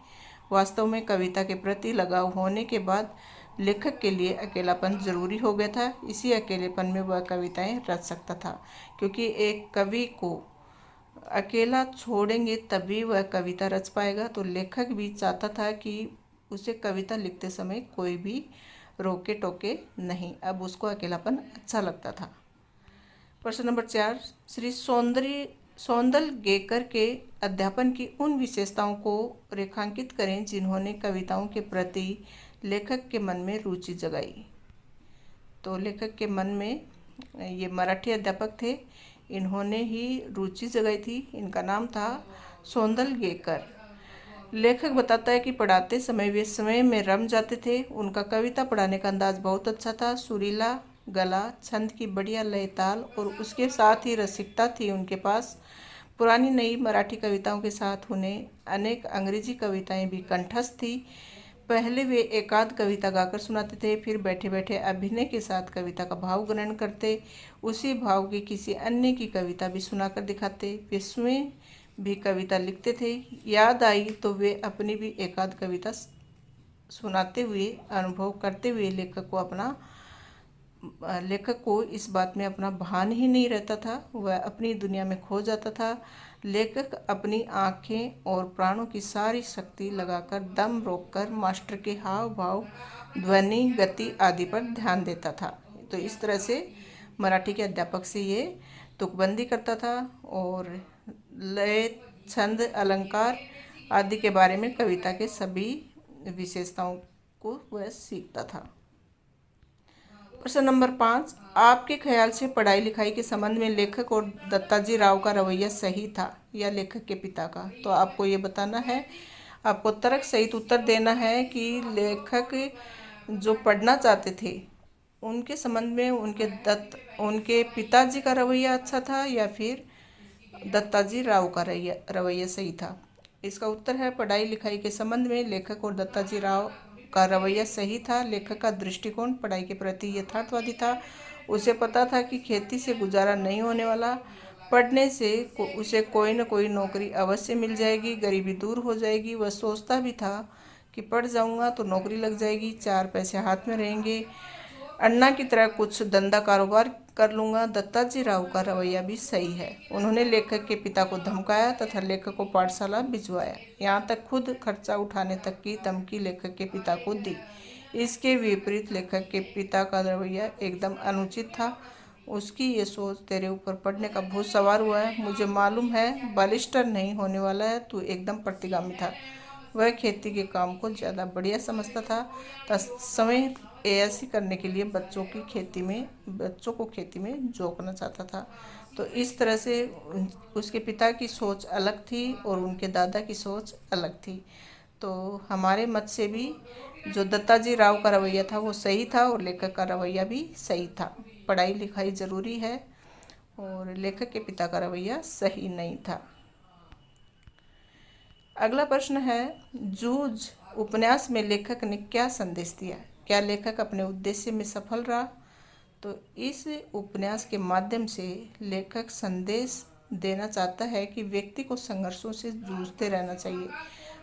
[SPEAKER 1] वास्तव में कविता के प्रति लगाव होने के बाद लेखक के लिए अकेलापन जरूरी हो गया था। इसी अकेलेपन में वह कविताएं रच सकता था, क्योंकि एक कवि को अकेला छोड़ेंगे तभी वह कविता रच पाएगा। तो लेखक भी चाहता था कि उसे कविता लिखते समय कोई भी रोके टोके नहीं। अब उसको अकेलापन अच्छा लगता था। प्रश्न नंबर 4, श्री सौंदलगेकर के अध्यापन की उन विशेषताओं को रेखांकित करें जिन्होंने कविताओं के प्रति लेखक के मन में रुचि जगाई। तो लेखक के मन में, ये मराठी अध्यापक थे, इन्होंने ही रुचि जगाई थी। इनका नाम था सौंदलगेकर। लेखक बताता है कि पढ़ाते समय वे समय में रम जाते थे। उनका कविता पढ़ाने का अंदाज बहुत अच्छा था। सुरीला गला, छंद की बढ़िया लय ताल और उसके साथ ही रसिकता थी उनके पास। पुरानी नई मराठी कविताओं के साथ उन्हें अनेक अंग्रेजी कविताएं भी कंठस्थ थी। पहले वे एकाध कविता गाकर सुनाते थे, फिर बैठे बैठे अभिनय के साथ कविता का भाव ग्रहण करते, उसी भाव की किसी अन्य की कविता भी सुनाकर दिखाते। वे स्वयं भी कविता लिखते थे। याद आई तो वे अपनी भी एकाध कविता सुनाते हुए, अनुभव करते हुए लेखक को इस बात में अपना भान ही नहीं रहता था। वह अपनी दुनिया में खो जाता था। लेखक अपनी आंखें और प्राणों की सारी शक्ति लगाकर दम रोककर मास्टर के हाव भाव, ध्वनि, गति आदि पर ध्यान देता था। तो इस तरह से मराठी के अध्यापक से ये तुकबंदी करता था और लय, छंद, अलंकार आदि के बारे में कविता के सभी विशेषताओं को वह सीखता था। प्रश्न नंबर 5, आपके ख्याल से पढ़ाई लिखाई के संबंध में लेखक और दत्ताजी राव का रवैया सही था या लेखक के पिता का? तो आपको ये बताना है, आपको तर्क सहित उत्तर देना है कि लेखक जो पढ़ना चाहते थे उनके संबंध में उनके पिताजी का रवैया अच्छा था या फिर दत्ताजी राव का रवैया सही था। इसका उत्तर है, पढ़ाई लिखाई के संबंध में लेखक और दत्ताजी राव का रवैया सही था। लेखक का दृष्टिकोण पढ़ाई के प्रति यथार्थवादी था। उसे पता था कि खेती से गुजारा नहीं होने वाला, पढ़ने से उसे कोई न कोई नौकरी अवश्य मिल जाएगी, गरीबी दूर हो जाएगी। वह सोचता भी था कि पढ़ जाऊंगा तो नौकरी लग जाएगी, 4 पैसे हाथ में रहेंगे, अन्ना की तरह कुछ धंधा कारोबार कर लूँगा। दत्ताजी राव का रवैया भी सही है। उन्होंने लेखक के पिता को धमकाया तथा लेखक को पाठशाला भिजवाया, यहाँ तक खुद खर्चा उठाने तक की धमकी लेखक के पिता को दी। इसके विपरीत लेखक के पिता का रवैया एकदम अनुचित था। उसकी ये सोच, तेरे ऊपर पढ़ने का भूत सवार हुआ है, मुझे मालूम है बालिस्टर नहीं होने वाला है, तू एकदम प्रतिगामी था। वह खेती के काम को ज़्यादा बढ़िया समझता था। समय ऐसी करने के लिए बच्चों को खेती में झोंकना चाहता था। तो इस तरह से उसके पिता की सोच अलग थी और उनके दादा की सोच अलग थी। तो हमारे मत से भी जो दत्ताजी राव का रवैया था वो सही था और लेखक का रवैया भी सही था। पढ़ाई लिखाई ज़रूरी है और लेखक के पिता का रवैया सही नहीं था। अगला प्रश्न है, जूझ उपन्यास में लेखक ने क्या संदेश दिया? क्या लेखक अपने उद्देश्य में सफल रहा? तो इस उपन्यास के माध्यम से लेखक संदेश देना चाहता है कि व्यक्ति को संघर्षों से जूझते रहना चाहिए।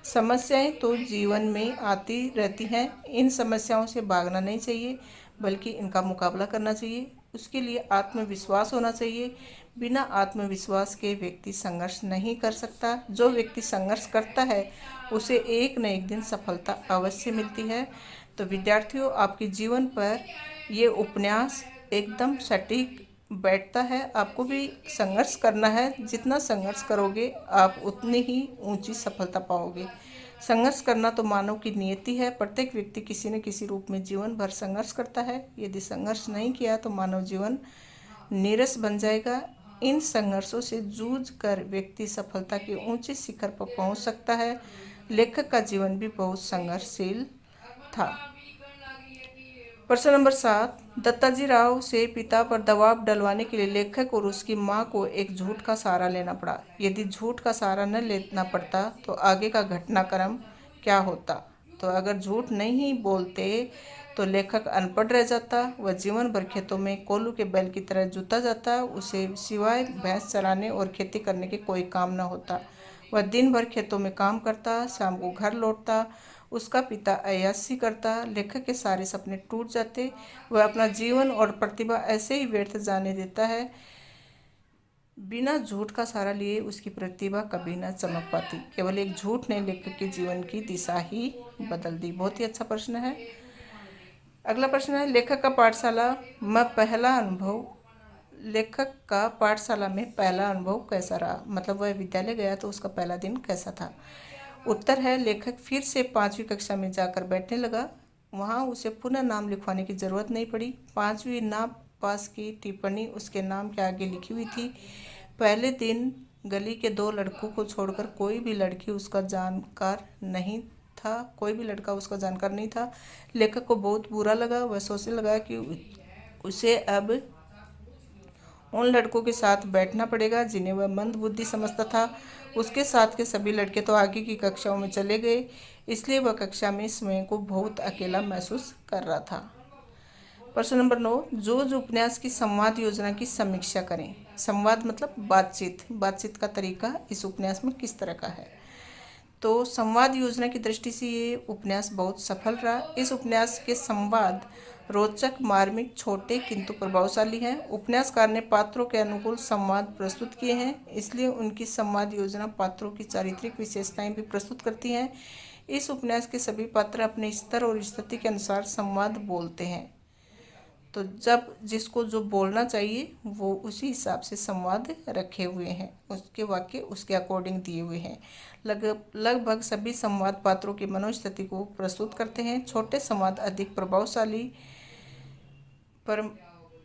[SPEAKER 1] समस्याएं तो जीवन में आती रहती हैं, इन समस्याओं से भागना नहीं चाहिए बल्कि इनका मुकाबला करना चाहिए। उसके लिए आत्मविश्वास होना चाहिए। बिना आत्मविश्वास के व्यक्ति संघर्ष नहीं कर सकता। जो व्यक्ति संघर्ष करता है उसे एक न एक दिन सफलता अवश्य मिलती है। तो विद्यार्थियों, आपके जीवन पर ये उपन्यास एकदम सटीक बैठता है। आपको भी संघर्ष करना है। जितना संघर्ष करोगे आप उतनी ही ऊंची सफलता पाओगे। संघर्ष करना तो मानव की नियति है। प्रत्येक व्यक्ति किसी न किसी रूप में जीवन भर संघर्ष करता है। यदि संघर्ष नहीं किया तो मानव जीवन नीरस बन जाएगा। इन संघर्षों से जूझ कर व्यक्ति सफलता के ऊंचे शिखर पर पहुंच सकता है। लेखक का जीवन भी बहुत संघर्षशील था। प्रश्न नंबर 7, दत्ताजी राव से पिता पर दबाव डलवाने के लिए लेखक और उसकी मां को एक झूठ का सहारा लेना पड़ा। यदि झूठ का सहारा न लेना पड़ता तो आगे का घटनाक्रम क्या होता? तो अगर झूठ नहीं बोलते तो लेखक अनपढ़ रह जाता। वह जीवन भर खेतों में कोल्हू के बैल की तरह जूता जाता। उसे सिवाय भैंस चराने और खेती करने के कोई काम न होता। वह दिन भर खेतों में काम करता, शाम को घर लौटता। उसका पिता अय्याशी करता। लेखक के सारे सपने टूट जाते। वह अपना जीवन और प्रतिभा ऐसे ही व्यर्थ जाने देता है। बिना झूठ का सहारा लिए उसकी प्रतिभा कभी न चमक पाती। केवल एक झूठ ने लेखक के जीवन की दिशा ही बदल दी। बहुत ही अच्छा प्रश्न है। अगला प्रश्न है, लेखक का पाठशाला में पहला अनुभव लेखक का पाठशाला में पहला अनुभव कैसा रहा, मतलब वह विद्यालय गया तो उसका पहला दिन कैसा था। उत्तर है, लेखक फिर से 5वीं कक्षा में जाकर बैठने लगा। वहाँ उसे पुनः नाम लिखवाने की जरूरत नहीं पड़ी। 5वीं ना पास की टिप्पणी उसके नाम के आगे लिखी हुई थी। पहले दिन गली के 2 लड़कों को छोड़कर कोई भी लड़की उसका जानकार नहीं था, कोई भी लड़का उसका जानकार नहीं था। लेखक को बहुत बुरा लगा। वह सोचने लगा कि उसे अब उन लड़कों के साथ बैठना पड़ेगा जिन्हें वह मंदबुद्धि समझता था। उसके साथ के सभी लड़के तो आगे की कक्षाओं में चले गए, इसलिए वह कक्षा में स्वयं को बहुत अकेला महसूस कर रहा था। प्रश्न नंबर 9, जोज उपन्यास की संवाद योजना की समीक्षा करें। संवाद मतलब बातचीत का तरीका इस उपन्यास में किस तरह का है। तो संवाद योजना की दृष्टि से ये उपन्यास बहुत सफल रहा। इस उपन्यास के संवाद रोचक, मार्मिक, छोटे किंतु प्रभावशाली हैं। उपन्यासकार ने पात्रों के अनुकूल संवाद प्रस्तुत किए हैं, इसलिए उनकी संवाद योजना पात्रों की चारित्रिक विशेषताएं भी प्रस्तुत करती हैं। इस उपन्यास के सभी पात्र अपने स्तर और स्थिति के अनुसार संवाद बोलते हैं। तो जब जिसको जो बोलना चाहिए वो उसी हिसाब से संवाद रखे हुए हैं, उसके वाक्य उसके अकॉर्डिंग दिए हुए हैं। लगभग सभी संवाद पात्रों की मनोस्थिति को प्रस्तुत करते हैं। छोटे संवाद अधिक प्रभावशाली। पर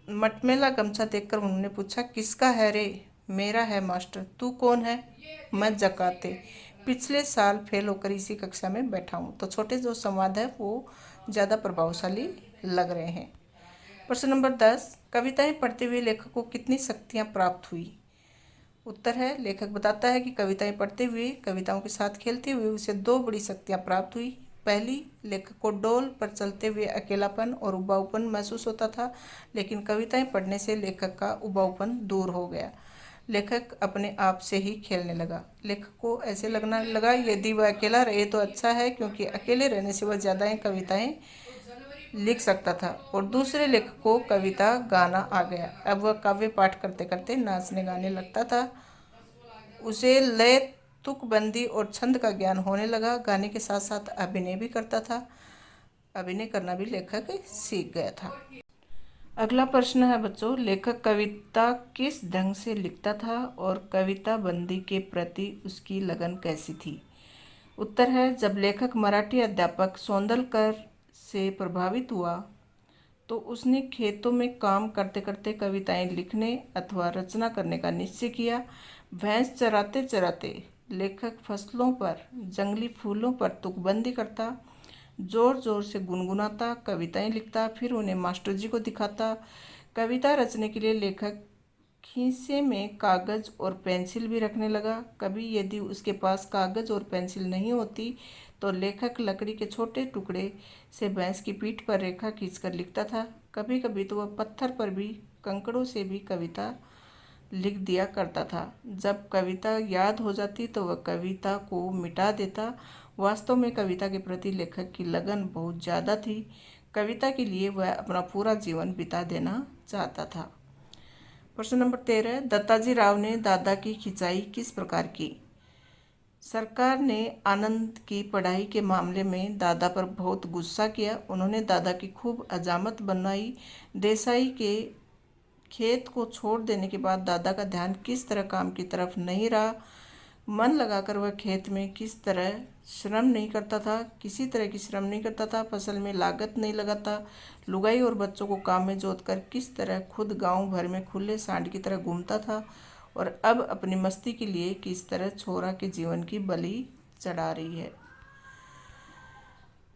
[SPEAKER 1] मटमैला गमछा देखकर उन्होंने पूछा, किसका है रे? मेरा है मास्टर। तू कौन है? मैं जकाते, पिछले साल फेल होकर इसी कक्षा में बैठा हूँ। तो छोटे जो संवाद है वो ज़्यादा प्रभावशाली लग रहे हैं। प्रश्न नंबर 10, कविताएं पढ़ते हुए लेखक को कितनी शक्तियां प्राप्त हुई। उत्तर है, लेखक बताता है कि कविताएं पढ़ते हुए, कविताओं के साथ खेलते हुए उसे 2 बड़ी शक्तियां प्राप्त हुई। पहली, लेखक को डोल पर चलते हुए अकेलापन और उबाऊपन महसूस होता था, लेकिन कविताएं पढ़ने से लेखक का उबाऊपन दूर हो गया। लेखक अपने आप से ही खेलने लगा। लेखक को ऐसे लगना लगा यदि वह अकेला रहे तो अच्छा है, क्योंकि अकेले रहने से वह ज़्यादा कविताएं लिख सकता था। और दूसरे लेखक को कविता गाना आ गया। अब वह काव्य पाठ करते करते नाचने गाने लगता था। उसे लय, तुकबंदी और छंद का ज्ञान होने लगा। गाने के साथ साथ अभिनय भी करता था। अभिनय करना भी लेखक सीख गया था। अगला प्रश्न है बच्चों, लेखक कविता किस ढंग से लिखता था और कविता बंदी के प्रति उसकी लगन कैसी थी। उत्तर है, जब लेखक मराठी अध्यापक सौंदलकर से प्रभावित हुआ तो उसने खेतों में काम करते करते कविताएं लिखने अथवा रचना करने का निश्चय किया। भैंस चराते चराते लेखक फसलों पर, जंगली फूलों पर तुकबंदी करता, जोर जोर से गुनगुनाता, कविताएं लिखता, फिर उन्हें मास्टर जी को दिखाता। कविता रचने के लिए लेखक खीसे में कागज़ और पेंसिल भी रखने लगा। कभी यदि उसके पास कागज़ और पेंसिल नहीं होती तो लेखक लकड़ी के छोटे टुकड़े से भैंस की पीठ पर रेखा खींचकर लिखता था। कभी कभी तो वह पत्थर पर भी, कंकड़ों से भी कविता लिख दिया करता था। जब कविता याद हो जाती तो वह कविता को मिटा देता। वास्तव में कविता के प्रति लेखक की लगन बहुत ज़्यादा थी। कविता के लिए वह अपना पूरा जीवन बिता देना चाहता था। प्रश्न नंबर 13, दत्ताजी राव ने दादा की खिंचाई किस प्रकार की। सरकार ने आनंद की पढ़ाई के मामले में दादा पर बहुत गुस्सा किया। उन्होंने दादा की खूब हजामत बनाई। देसाई के खेत को छोड़ देने के बाद दादा का ध्यान किस तरह काम की तरफ नहीं रहा। मन लगाकर वह खेत में किस तरह श्रम नहीं करता था, किसी तरह की श्रम नहीं करता था, फसल में लागत नहीं लगाता, लुगाई और बच्चों को काम में जोतकर किस तरह खुद गांव भर में खुले सांड की तरह घूमता था, और अब अपनी मस्ती के लिए किस तरह छोरा के जीवन की बलि चढ़ा रही है।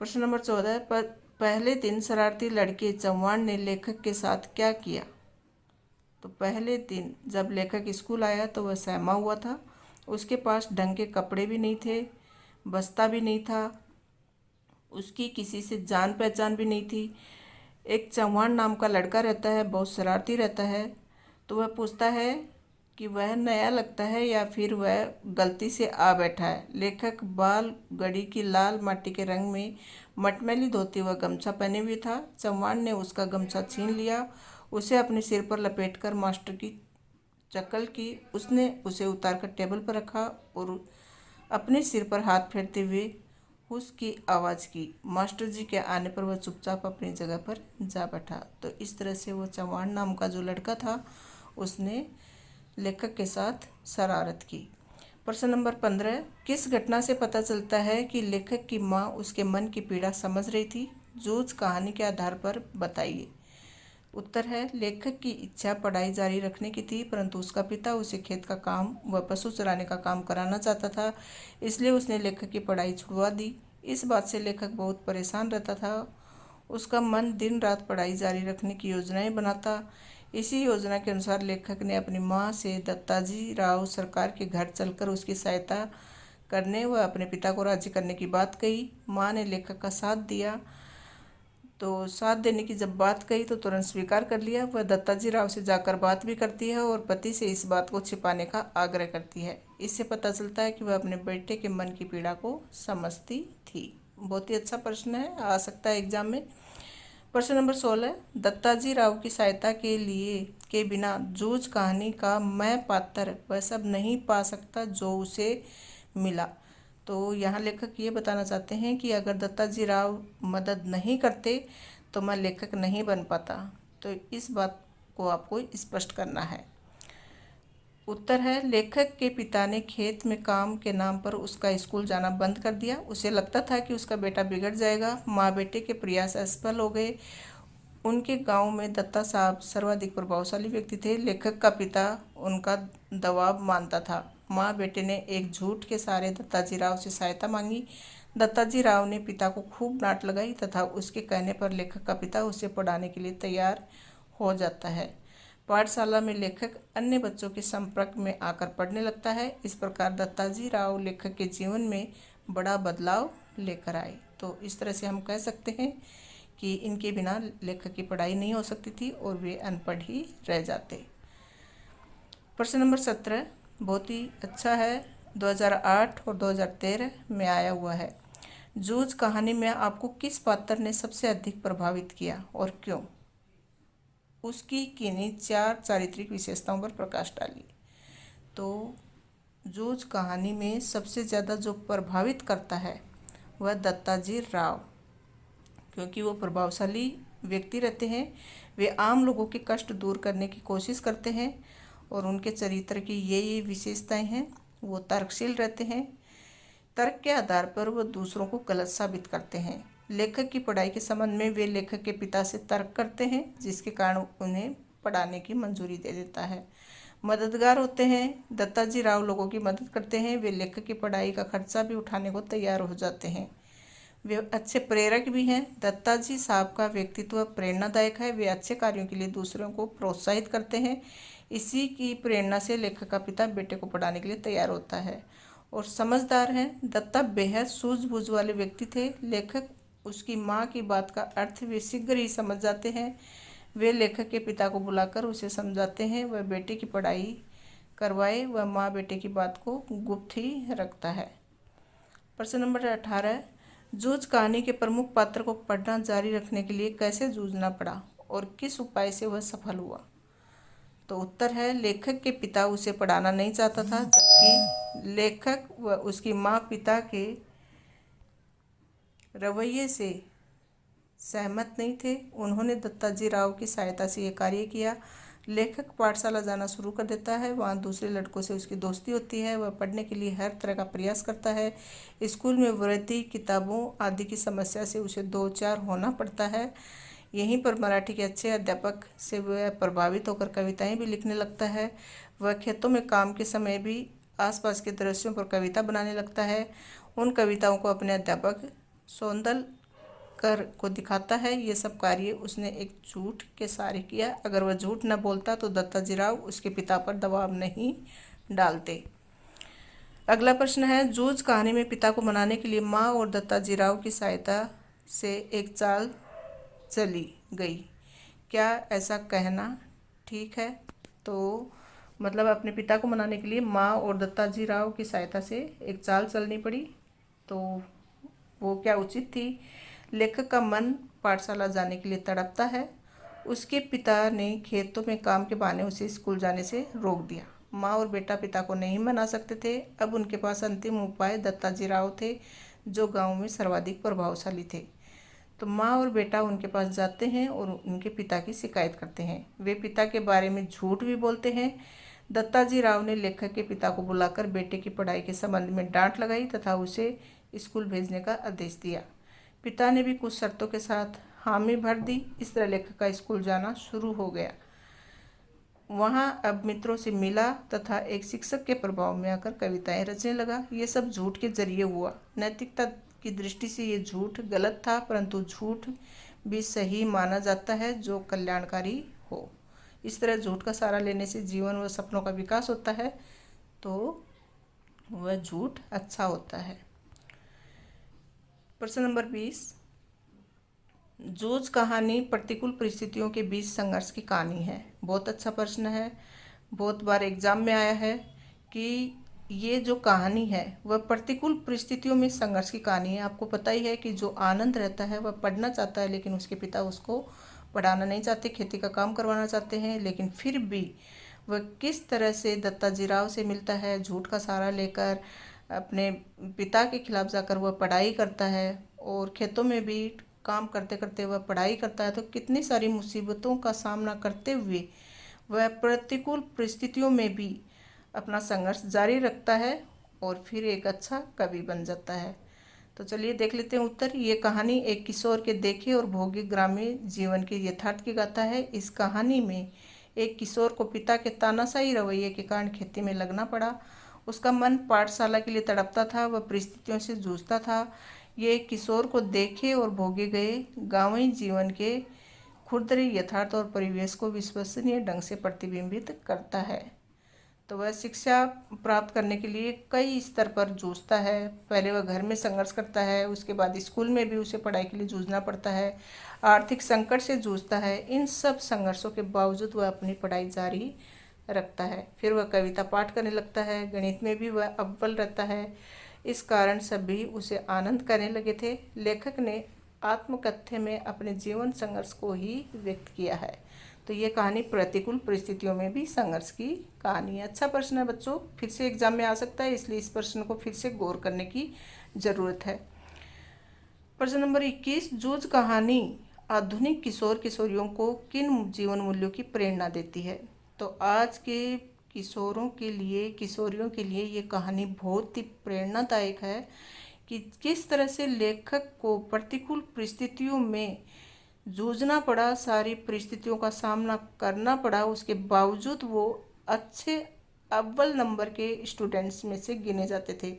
[SPEAKER 1] प्रश्न नंबर 14, पहले दिन शरारती लड़के चौहान ने लेखक के साथ क्या किया। तो पहले दिन जब लेखक स्कूल आया तो वह सहमा हुआ था। उसके पास ढंग के कपड़े भी नहीं थे, बस्ता भी नहीं था, उसकी किसी से जान पहचान भी नहीं थी। एक चौहान नाम का लड़का रहता है, बहुत शरारती रहता है। तो वह पूछता है कि वह नया लगता है या फिर वह गलती से आ बैठा है। लेखक बाल गड़ी की लाल माटी के रंग में मटमैली धोती व गमछा पहने हुए था। चौहान ने उसका गमछा छीन लिया, उसे अपने सिर पर लपेटकर मास्टर की चक्ल की। उसने उसे उतारकर टेबल पर रखा और अपने सिर पर हाथ फेरते हुए उसकी आवाज़ की। मास्टर जी के आने पर वह चुपचाप अपनी जगह पर जा बैठा। तो इस तरह से वो चौहान नाम का जो लड़का था उसने लेखक के साथ शरारत की। प्रश्न नंबर 15, किस घटना से पता चलता है कि लेखक की माँ उसके मन की पीड़ा समझ रही थी? जूझ कहानी के आधार पर बताइए। उत्तर है, लेखक की इच्छा पढ़ाई जारी रखने की थी, परंतु उसका पिता उसे खेत का काम व पशु चराने का काम कराना चाहता था, इसलिए उसने लेखक की पढ़ाई छुड़वा दी। इस बात से लेखक बहुत परेशान रहता था। उसका मन दिन रात पढ़ाई जारी रखने की योजनाएं बनाता। इसी योजना के अनुसार लेखक ने अपनी माँ से दत्ताजी राव सरकार के घर चलकर उसकी सहायता करने व अपने पिता को राजी करने की बात कही। माँ ने लेखक का साथ दिया, तो साथ देने की जब बात कही तो तुरंत स्वीकार कर लिया। वह दत्ताजी राव से जाकर बात भी करती है और पति से इस बात को छिपाने का आग्रह करती है। इससे पता चलता है कि वह अपने बेटे के मन की पीड़ा को समझती थी। बहुत ही अच्छा प्रश्न है, आ सकता है एग्जाम में। प्रश्न नंबर 16, दत्ताजी राव की सहायता के बिना जूझ कहानी का मैं पात्र वह सब नहीं पा सकता जो उसे मिला। तो यहाँ लेखक ये बताना चाहते हैं कि अगर दत्ताजी राव मदद नहीं करते तो मैं लेखक नहीं बन पाता। तो इस बात को आपको स्पष्ट करना है। उत्तर है, लेखक के पिता ने खेत में काम के नाम पर उसका स्कूल जाना बंद कर दिया। उसे लगता था कि उसका बेटा बिगड़ जाएगा। माँ बेटे के प्रयास असफल हो गए। उनके गांव में दत्ता साहब सर्वाधिक प्रभावशाली व्यक्ति थे। लेखक का पिता उनका दबाव मानता था। माँ बेटे ने एक झूठ के सहारे दत्ताजी राव से सहायता मांगी। दत्ताजी राव ने पिता को खूब डांट लगाई तथा उसके कहने पर लेखक का पिता उसे पढ़ाने के लिए तैयार हो जाता है। पाठशाला में लेखक अन्य बच्चों के संपर्क में आकर पढ़ने लगता है। इस प्रकार दत्ताजी राव लेखक के जीवन में बड़ा बदलाव लेकर आए। तो इस तरह से हम कह सकते हैं कि इनके बिना लेखक की पढ़ाई नहीं हो सकती थी और वे अनपढ़ ही रह जाते। प्रश्न नंबर 17 बहुत ही अच्छा है, 2008 और 2013 में आया हुआ है। जूझ कहानी में आपको किस पात्र ने सबसे अधिक प्रभावित किया और क्यों? उसकी किन्हीं 4 चारित्रिक विशेषताओं पर प्रकाश डालिए। तो जूझ कहानी में सबसे ज़्यादा जो प्रभावित करता है वह दत्ताजी राव, क्योंकि वो प्रभावशाली व्यक्ति रहते हैं। वे आम लोगों के कष्ट दूर करने की कोशिश करते हैं और उनके चरित्र की ये विशेषताएं हैं। वो तर्कशील रहते हैं। तर्क के आधार पर वो दूसरों को गलत साबित करते हैं। लेखक की पढ़ाई के संबंध में वे लेखक के पिता से तर्क करते हैं, जिसके कारण उन्हें पढ़ाने की मंजूरी दे देता है। मददगार होते हैं। दत्ताजी राव लोगों की मदद करते हैं। वे लेखक की पढ़ाई का खर्चा भी उठाने को तैयार हो जाते हैं। वे अच्छे प्रेरक भी हैं। दत्ताजी साहब का व्यक्तित्व प्रेरणादायक है। वे अच्छे कार्यों के लिए दूसरों को प्रोत्साहित करते हैं। इसी की प्रेरणा से लेखक का पिता बेटे को पढ़ाने के लिए तैयार होता है और समझदार हैं। दत्ता बेहद सूझबूझ वाले व्यक्ति थे। लेखक उसकी माँ की बात का अर्थ वे शीघ्र ही समझ जाते हैं। वे लेखक के पिता को बुलाकर उसे समझाते हैं वह बेटे की पढ़ाई करवाए। वह माँ बेटे की बात को गुप्त ही रखता है। प्रश्न नंबर 18, जूझ कहानी के प्रमुख पात्र को पढ़ना जारी रखने के लिए कैसे जूझना पड़ा और किस उपाय से वह सफल हुआ? तो उत्तर है, लेखक के पिता उसे पढ़ाना नहीं चाहता था, जबकि लेखक व उसकी माँ पिता के रवैये से सहमत नहीं थे। उन्होंने दत्ताजी राव की सहायता से ये कार्य किया। लेखक पाठशाला जाना शुरू कर देता है। वहाँ दूसरे लड़कों से उसकी दोस्ती होती है। वह पढ़ने के लिए हर तरह का प्रयास करता है। स्कूल में वृत्ति, किताबों आदि की समस्या से उसे 2-4 होना पड़ता है। यहीं पर मराठी के अच्छे अध्यापक से वह प्रभावित होकर कविताएं भी लिखने लगता है। वह खेतों में काम के समय भी आसपास के दृश्यों पर कविता बनाने लगता है। उन कविताओं को अपने अध्यापक सौंदल कर को दिखाता है। ये सब कार्य उसने एक झूठ के सहारे किया। अगर वह झूठ न बोलता तो दत्ताजी राव उसके पिता पर दबाव नहीं डालते। अगला प्रश्न है, जूझ कहानी में पिता को मनाने के लिए माँ और दत्ताजी राव की सहायता से एक चाल चली गई। क्या ऐसा कहना ठीक है? तो मतलब अपने पिता को मनाने के लिए माँ और दत्ताजी राव की सहायता से एक चाल चलनी पड़ी, तो वो क्या उचित थी? लेखक का मन पाठशाला जाने के लिए तड़पता है। उसके पिता ने खेतों में काम के बहाने उसे स्कूल जाने से रोक दिया। माँ और बेटा पिता को नहीं मना सकते थे। अब उनके पास अंतिम उपाय दत्ताजी राव थे, जो गांव में सर्वाधिक प्रभावशाली थे। तो माँ और बेटा उनके पास जाते हैं और उनके पिता की शिकायत करते हैं। वे पिता के बारे में झूठ भी बोलते हैं। दत्ताजी राव ने लेखक के पिता को बुलाकर बेटे की पढ़ाई के संबंध में डांट लगाई तथा उसे स्कूल भेजने का आदेश दिया। पिता ने भी कुछ शर्तों के साथ हामी भर दी। इस तरह लेखक का स्कूल जाना शुरू हो गया। वहाँ अब मित्रों से मिला तथा एक शिक्षक के प्रभाव में आकर कविताएं रचने लगा। ये सब झूठ के जरिए हुआ। नैतिकता की दृष्टि से ये झूठ गलत था, परंतु झूठ भी सही माना जाता है जो कल्याणकारी हो। इस तरह झूठ का सहारा लेने से जीवन व सपनों का विकास होता है, तो वह झूठ अच्छा होता है। प्रश्न नंबर 20, जूझ कहानी प्रतिकूल परिस्थितियों के बीच संघर्ष की कहानी है। बहुत अच्छा प्रश्न है, बहुत बार एग्जाम में आया है कि ये जो कहानी है वह प्रतिकूल परिस्थितियों में संघर्ष की कहानी है। आपको पता ही है कि जो आनंद रहता है वह पढ़ना चाहता है, लेकिन उसके पिता उसको पढ़ाना नहीं चाहते, खेती का काम करवाना चाहते हैं, लेकिन फिर भी वह किस तरह से दत्ताजी राव से मिलता है, झूठ का सहारा लेकर अपने पिता के खिलाफ जाकर वह पढ़ाई करता है और खेतों में भी काम करते करते वह पढ़ाई करता है। तो कितनी सारी मुसीबतों का सामना करते हुए वह प्रतिकूल परिस्थितियों में भी अपना संघर्ष जारी रखता है और फिर एक अच्छा कवि बन जाता है। तो चलिए देख लेते हैं उत्तर। ये कहानी एक किशोर के देखे और भोगे ग्रामीण जीवन के यथार्थ की गाथा है। इस कहानी में एक किशोर को पिता के तानाशाही रवैये के कारण खेती में लगना पड़ा। उसका मन पाठशाला के लिए तड़पता था, वह परिस्थितियों से जूझता था। ये एक किशोर को देखे और भोगे गए गांवी जीवन के खुरदरे यथार्थ और परिवेश को विश्वसनीय ढंग से प्रतिबिंबित करता है। तो वह शिक्षा प्राप्त करने के लिए कई स्तर पर जूझता है। पहले वह घर में संघर्ष करता है, उसके बाद स्कूल में भी उसे पढ़ाई के लिए जूझना पड़ता है, आर्थिक संकट से जूझता है। इन सब संघर्षों के बावजूद वह अपनी पढ़ाई जारी रखता है। फिर वह कविता पाठ करने लगता है, गणित में भी वह अव्वल रहता है। इस कारण सभी उसे आनंद करने लगे थे। लेखक ने आत्मकथ्य में अपने जीवन संघर्ष को ही व्यक्त किया है। तो ये कहानी प्रतिकूल परिस्थितियों में भी संघर्ष की कहानी है। अच्छा प्रश्न है बच्चों, फिर से एग्जाम में आ सकता है, इसलिए इस प्रश्न को फिर से गौर करने की जरूरत है। प्रश्न नंबर 21, जूझ कहानी आधुनिक किशोर किशोरियों को किन जीवन मूल्यों की प्रेरणा देती है? तो आज के किशोरों के लिए, किशोरियों के लिए ये कहानी बहुत ही प्रेरणादायक है कि किस तरह से लेखक को प्रतिकूल परिस्थितियों में जूझना पड़ा, सारी परिस्थितियों का सामना करना पड़ा, उसके बावजूद वो अच्छे अव्वल नंबर के स्टूडेंट्स में से गिने जाते थे।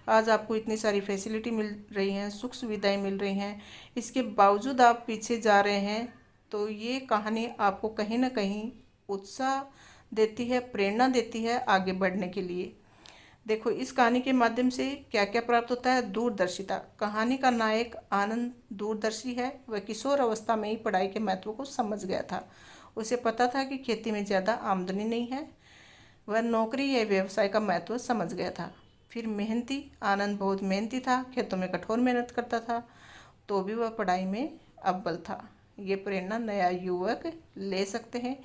[SPEAKER 1] आज आपको इतनी सारी फैसिलिटी मिल रही हैं, सुख सुविधाएं मिल रही हैं, इसके बावजूद आप पीछे जा रहे हैं। तो ये कहानी आपको कहीं ना कहीं उत्साह देती है, प्रेरणा देती है आगे बढ़ने के लिए। देखो इस कहानी के माध्यम से क्या क्या प्राप्त होता है? दूरदर्शिता। कहानी का नायक आनंद दूरदर्शी है। वह किशोर अवस्था में ही पढ़ाई के महत्व को समझ गया था। उसे पता था कि खेती में ज़्यादा आमदनी नहीं है। वह नौकरी या व्यवसाय का महत्व समझ गया था। फिर मेहनती, आनंद बहुत मेहनती था, खेतों में कठोर मेहनत करता था, तो भी वह पढ़ाई में अव्वल था। ये प्रेरणा नया युवक ले सकते हैं।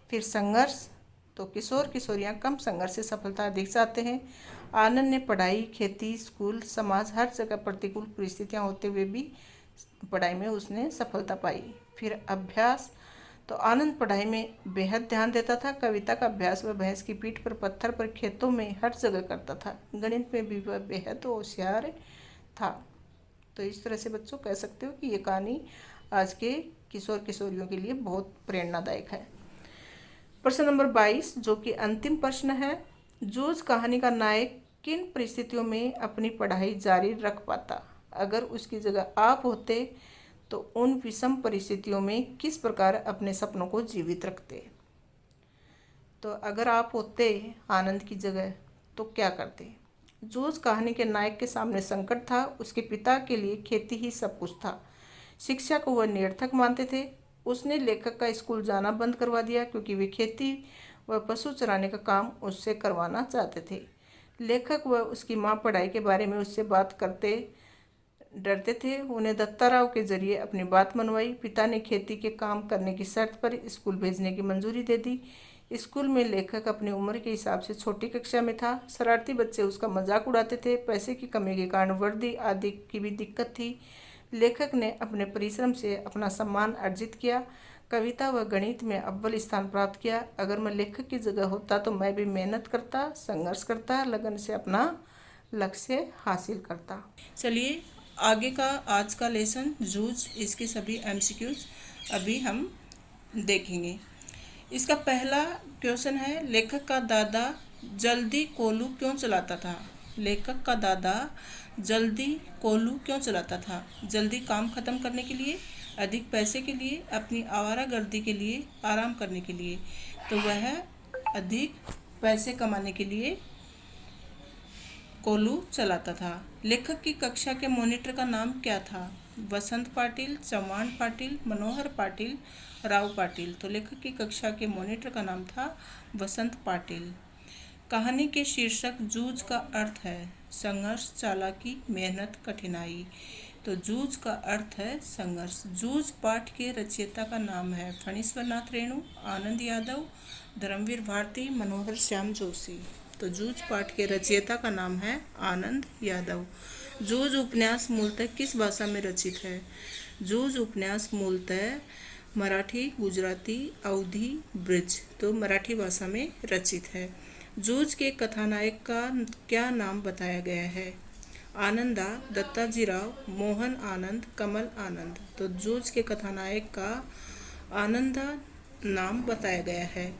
[SPEAKER 1] फिर संघर्ष, तो किशोर किशोरियां कम संघर्ष से सफलता अधिक चाहते हैं। आनंद ने पढ़ाई, खेती, स्कूल, समाज, हर जगह प्रतिकूल परिस्थितियां होते हुए भी पढ़ाई में उसने सफलता पाई। फिर अभ्यास, तो आनंद पढ़ाई में बेहद ध्यान देता था। कविता का अभ्यास वह भैंस की पीठ पर, पत्थर पर, खेतों में, हर जगह करता था। गणित में भी वह बेहद होशियार था। तो इस तरह से बच्चों कह सकते हो कि ये कहानी आज के किशोर किशोरियों के लिए बहुत प्रेरणादायक है। प्रश्न नंबर 22 जो कि अंतिम प्रश्न है, जूझ कहानी का नायक किन परिस्थितियों में अपनी पढ़ाई जारी रख पाता? अगर उसकी जगह आप होते तो उन विषम परिस्थितियों में किस प्रकार अपने सपनों को जीवित रखते? तो अगर आप होते आनंद की जगह तो क्या करते? जूझ कहानी के नायक के सामने संकट था। उसके पिता के लिए खेती ही सब कुछ था। शिक्षा को वह निरर्थक मानते थे। उसने लेखक का स्कूल जाना बंद करवा दिया क्योंकि वे खेती व पशु चराने का काम उससे करवाना चाहते थे। लेखक व उसकी माँ पढ़ाई के बारे में उससे बात करते डरते थे। उन्हें दत्ताराव के जरिए अपनी बात मनवाई। पिता ने खेती के काम करने की शर्त पर स्कूल भेजने की मंजूरी दे दी। स्कूल में लेखक अपनी उम्र के हिसाब से छोटी कक्षा में था। शरारती बच्चे उसका मजाक उड़ाते थे। पैसे की कमी के कारण वर्दी आदि की भी दिक्कत थी। लेखक ने अपने परिश्रम से अपना सम्मान अर्जित किया। कविता व गणित में अव्वल स्थान प्राप्त किया। अगर मैं लेखक की जगह होता तो मैं भी मेहनत करता, संघर्ष करता, लगन से अपना लक्ष्य हासिल करता। चलिए आगे का आज का लेसन जूझ, इसके सभी एमसीक्यूज अभी हम देखेंगे। इसका पहला क्वेश्चन है, लेखक का दादा जल्दी कोल्हू क्यों चलाता था? लेखक का दादा जल्दी कोल्हू क्यों चलाता था? जल्दी काम खत्म करने के लिए, अधिक पैसे के लिए, अपनी आवारागर्दी के लिए, आराम करने के लिए? तो वह अधिक पैसे कमाने के लिए कोल्हू चलाता था। लेखक की कक्षा के मॉनिटर का नाम क्या था? वसंत पाटिल, चौहान पाटिल, मनोहर पाटिल, राव पाटिल। तो लेखक की कक्षा के मॉनिटर का नाम था वसंत पाटिल। कहानी के शीर्षक जूझ का अर्थ है संघर्ष, चालाकी, मेहनत, कठिनाई। तो जूझ का अर्थ है संघर्ष। जूझ पाठ के रचयिता का नाम है फणीश्वर नाथ रेणु, आनंद यादव, धर्मवीर भारती, मनोहर श्याम जोशी। तो जूझ पाठ के रचयिता का नाम है आनंद यादव। जूझ उपन्यास मूलतः किस भाषा में रचित है? जूझ उपन्यास मूलतः मराठी, गुजराती, अवधी, ब्रिज। तो मराठी भाषा में रचित है। जूझ के कथानायक का क्या नाम बताया गया है? आनंदा, दत्ताजीराव, मोहन आनंद, कमल आनंद। तो जूझ के कथानायक का आनंदा नाम बताया गया है।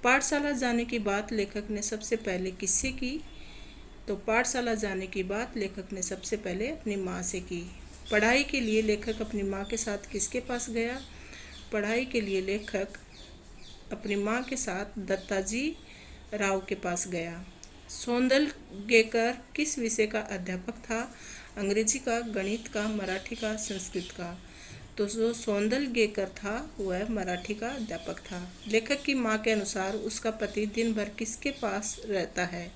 [SPEAKER 1] पाठशाला जाने की बात लेखक ने सबसे पहले किससे की? तो पाठशाला जाने की बात लेखक ने सबसे पहले अपनी माँ से की। पढ़ाई के लिए लेखक अपनी माँ के साथ किसके पास गया? पढ़ाई के लिए लेखक अपनी माँ के साथ दत्ताजी राव के पास गया। सौंदलगेकर किस विषय का अध्यापक था? अंग्रेजी का, गणित का, मराठी का, संस्कृत का। तो जो सौंदलगेकर था वह मराठी का अध्यापक था। लेखक की माँ के अनुसार उसका पति दिन भर किसके पास रहता है?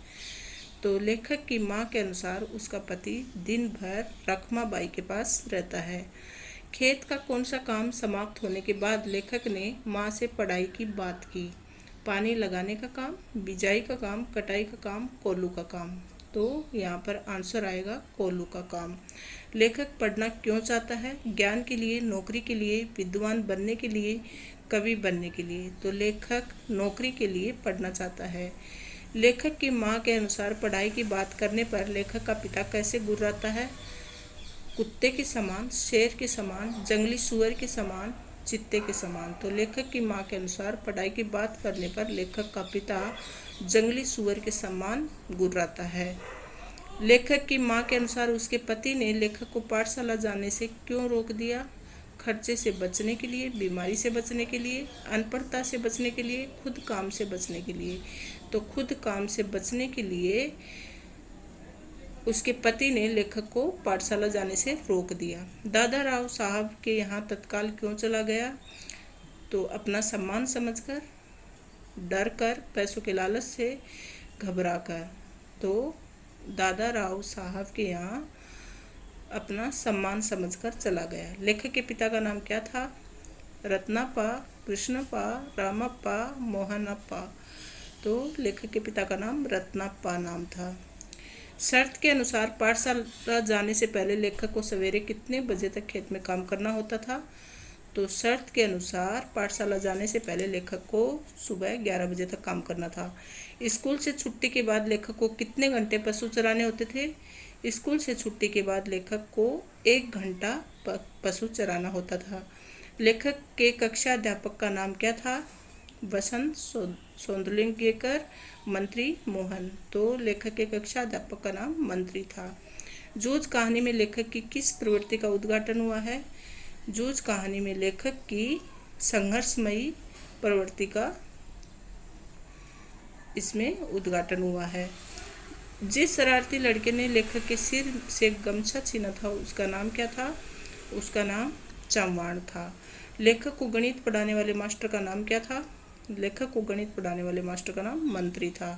[SPEAKER 1] तो लेखक की माँ के अनुसार उसका पति दिन भर रखमाबाई के पास रहता है। खेत का कौन सा काम समाप्त होने के बाद लेखक ने माँ से पढ़ाई की बात की? पानी लगाने का काम, बिजाई का काम, कटाई का काम, कोल्हू का काम। तो यहाँ पर आंसर आएगा कोल्हू का काम। लेखक पढ़ना क्यों चाहता है? ज्ञान के लिए, नौकरी के लिए, विद्वान बनने के लिए, कवि बनने के लिए। तो लेखक नौकरी के लिए पढ़ना चाहता है। लेखक की माँ के अनुसार पढ़ाई की बात करने पर लेखक का पिता कैसे गुर्राता है? कुत्ते के समान, शेर के समान, जंगली सुअर के समान, चित्ते के समान। तो लेखक की माँ के अनुसार पढ़ाई की बात करने पर लेखक का पिता जंगली सुअर के समान गुर्राता है। लेखक की माँ के अनुसार उसके पति ने लेखक को पाठशाला जाने से क्यों रोक दिया? खर्चे से बचने के लिए, बीमारी से बचने के लिए, अनपढ़ता से बचने के लिए, खुद काम से बचने के लिए। तो खुद काम से बचने के लिए उसके पति ने लेखक को पाठशाला जाने से रोक दिया। दादा राव साहब के यहाँ तत्काल क्यों चला गया? तो अपना सम्मान समझकर, डर कर, पैसों के लालच से, घबरा कर। तो दादा राव साहब के यहाँ अपना सम्मान समझकर चला गया। लेखक के पिता का नाम क्या था? रत्नाप्पा, कृष्णप्पा, रामप्पा, मोहनप्पा। तो लेखक के पिता का नाम रत्नाप्पा नाम था। शर्त के अनुसार पाठशाला जाने से पहले लेखक को सवेरे कितने बजे तक खेत में काम करना होता था? तो शर्त के अनुसार पाठशाला जाने से पहले लेखक को सुबह 11 बजे तक काम करना था। स्कूल से छुट्टी के बाद लेखक को कितने घंटे पशु चराने होते थे? स्कूल से छुट्टी के बाद लेखक को 1 घंटा पशु चराना होता था। लेखक के कक्षा अध्यापक का नाम क्या था? वसंत, सौंदलगेकर, मंत्री, मोहन। तो लेखक के कक्षा अध्यापक का नाम मंत्री था। जूझ कहानी में लेखक की किस प्रवृत्ति का उद्घाटन हुआ है? जूझ कहानी में लेखक की संघर्षमयी प्रवृत्ति का इसमें उद्घाटन हुआ है। जिस शरारती लड़के ने लेखक के सिर से गमछा छीना था उसका नाम क्या था? उसका नाम चौहान था। लेखक को गणित पढ़ाने वाले मास्टर का नाम क्या था? लेखक को गणित पढ़ाने वाले मास्टर का नाम मंत्री था।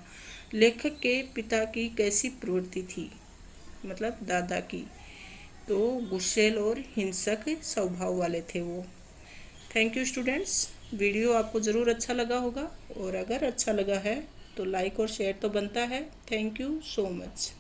[SPEAKER 1] लेखक के पिता की कैसी प्रवृत्ति थी? मतलब दादा की। तो गुस्सैल और हिंसक स्वभाव वाले थे वो। Thank you students. वीडियो आपको ज़रूर अच्छा लगा होगा और अगर अच्छा लगा है तो लाइक और शेयर तो बनता है। Thank you so much.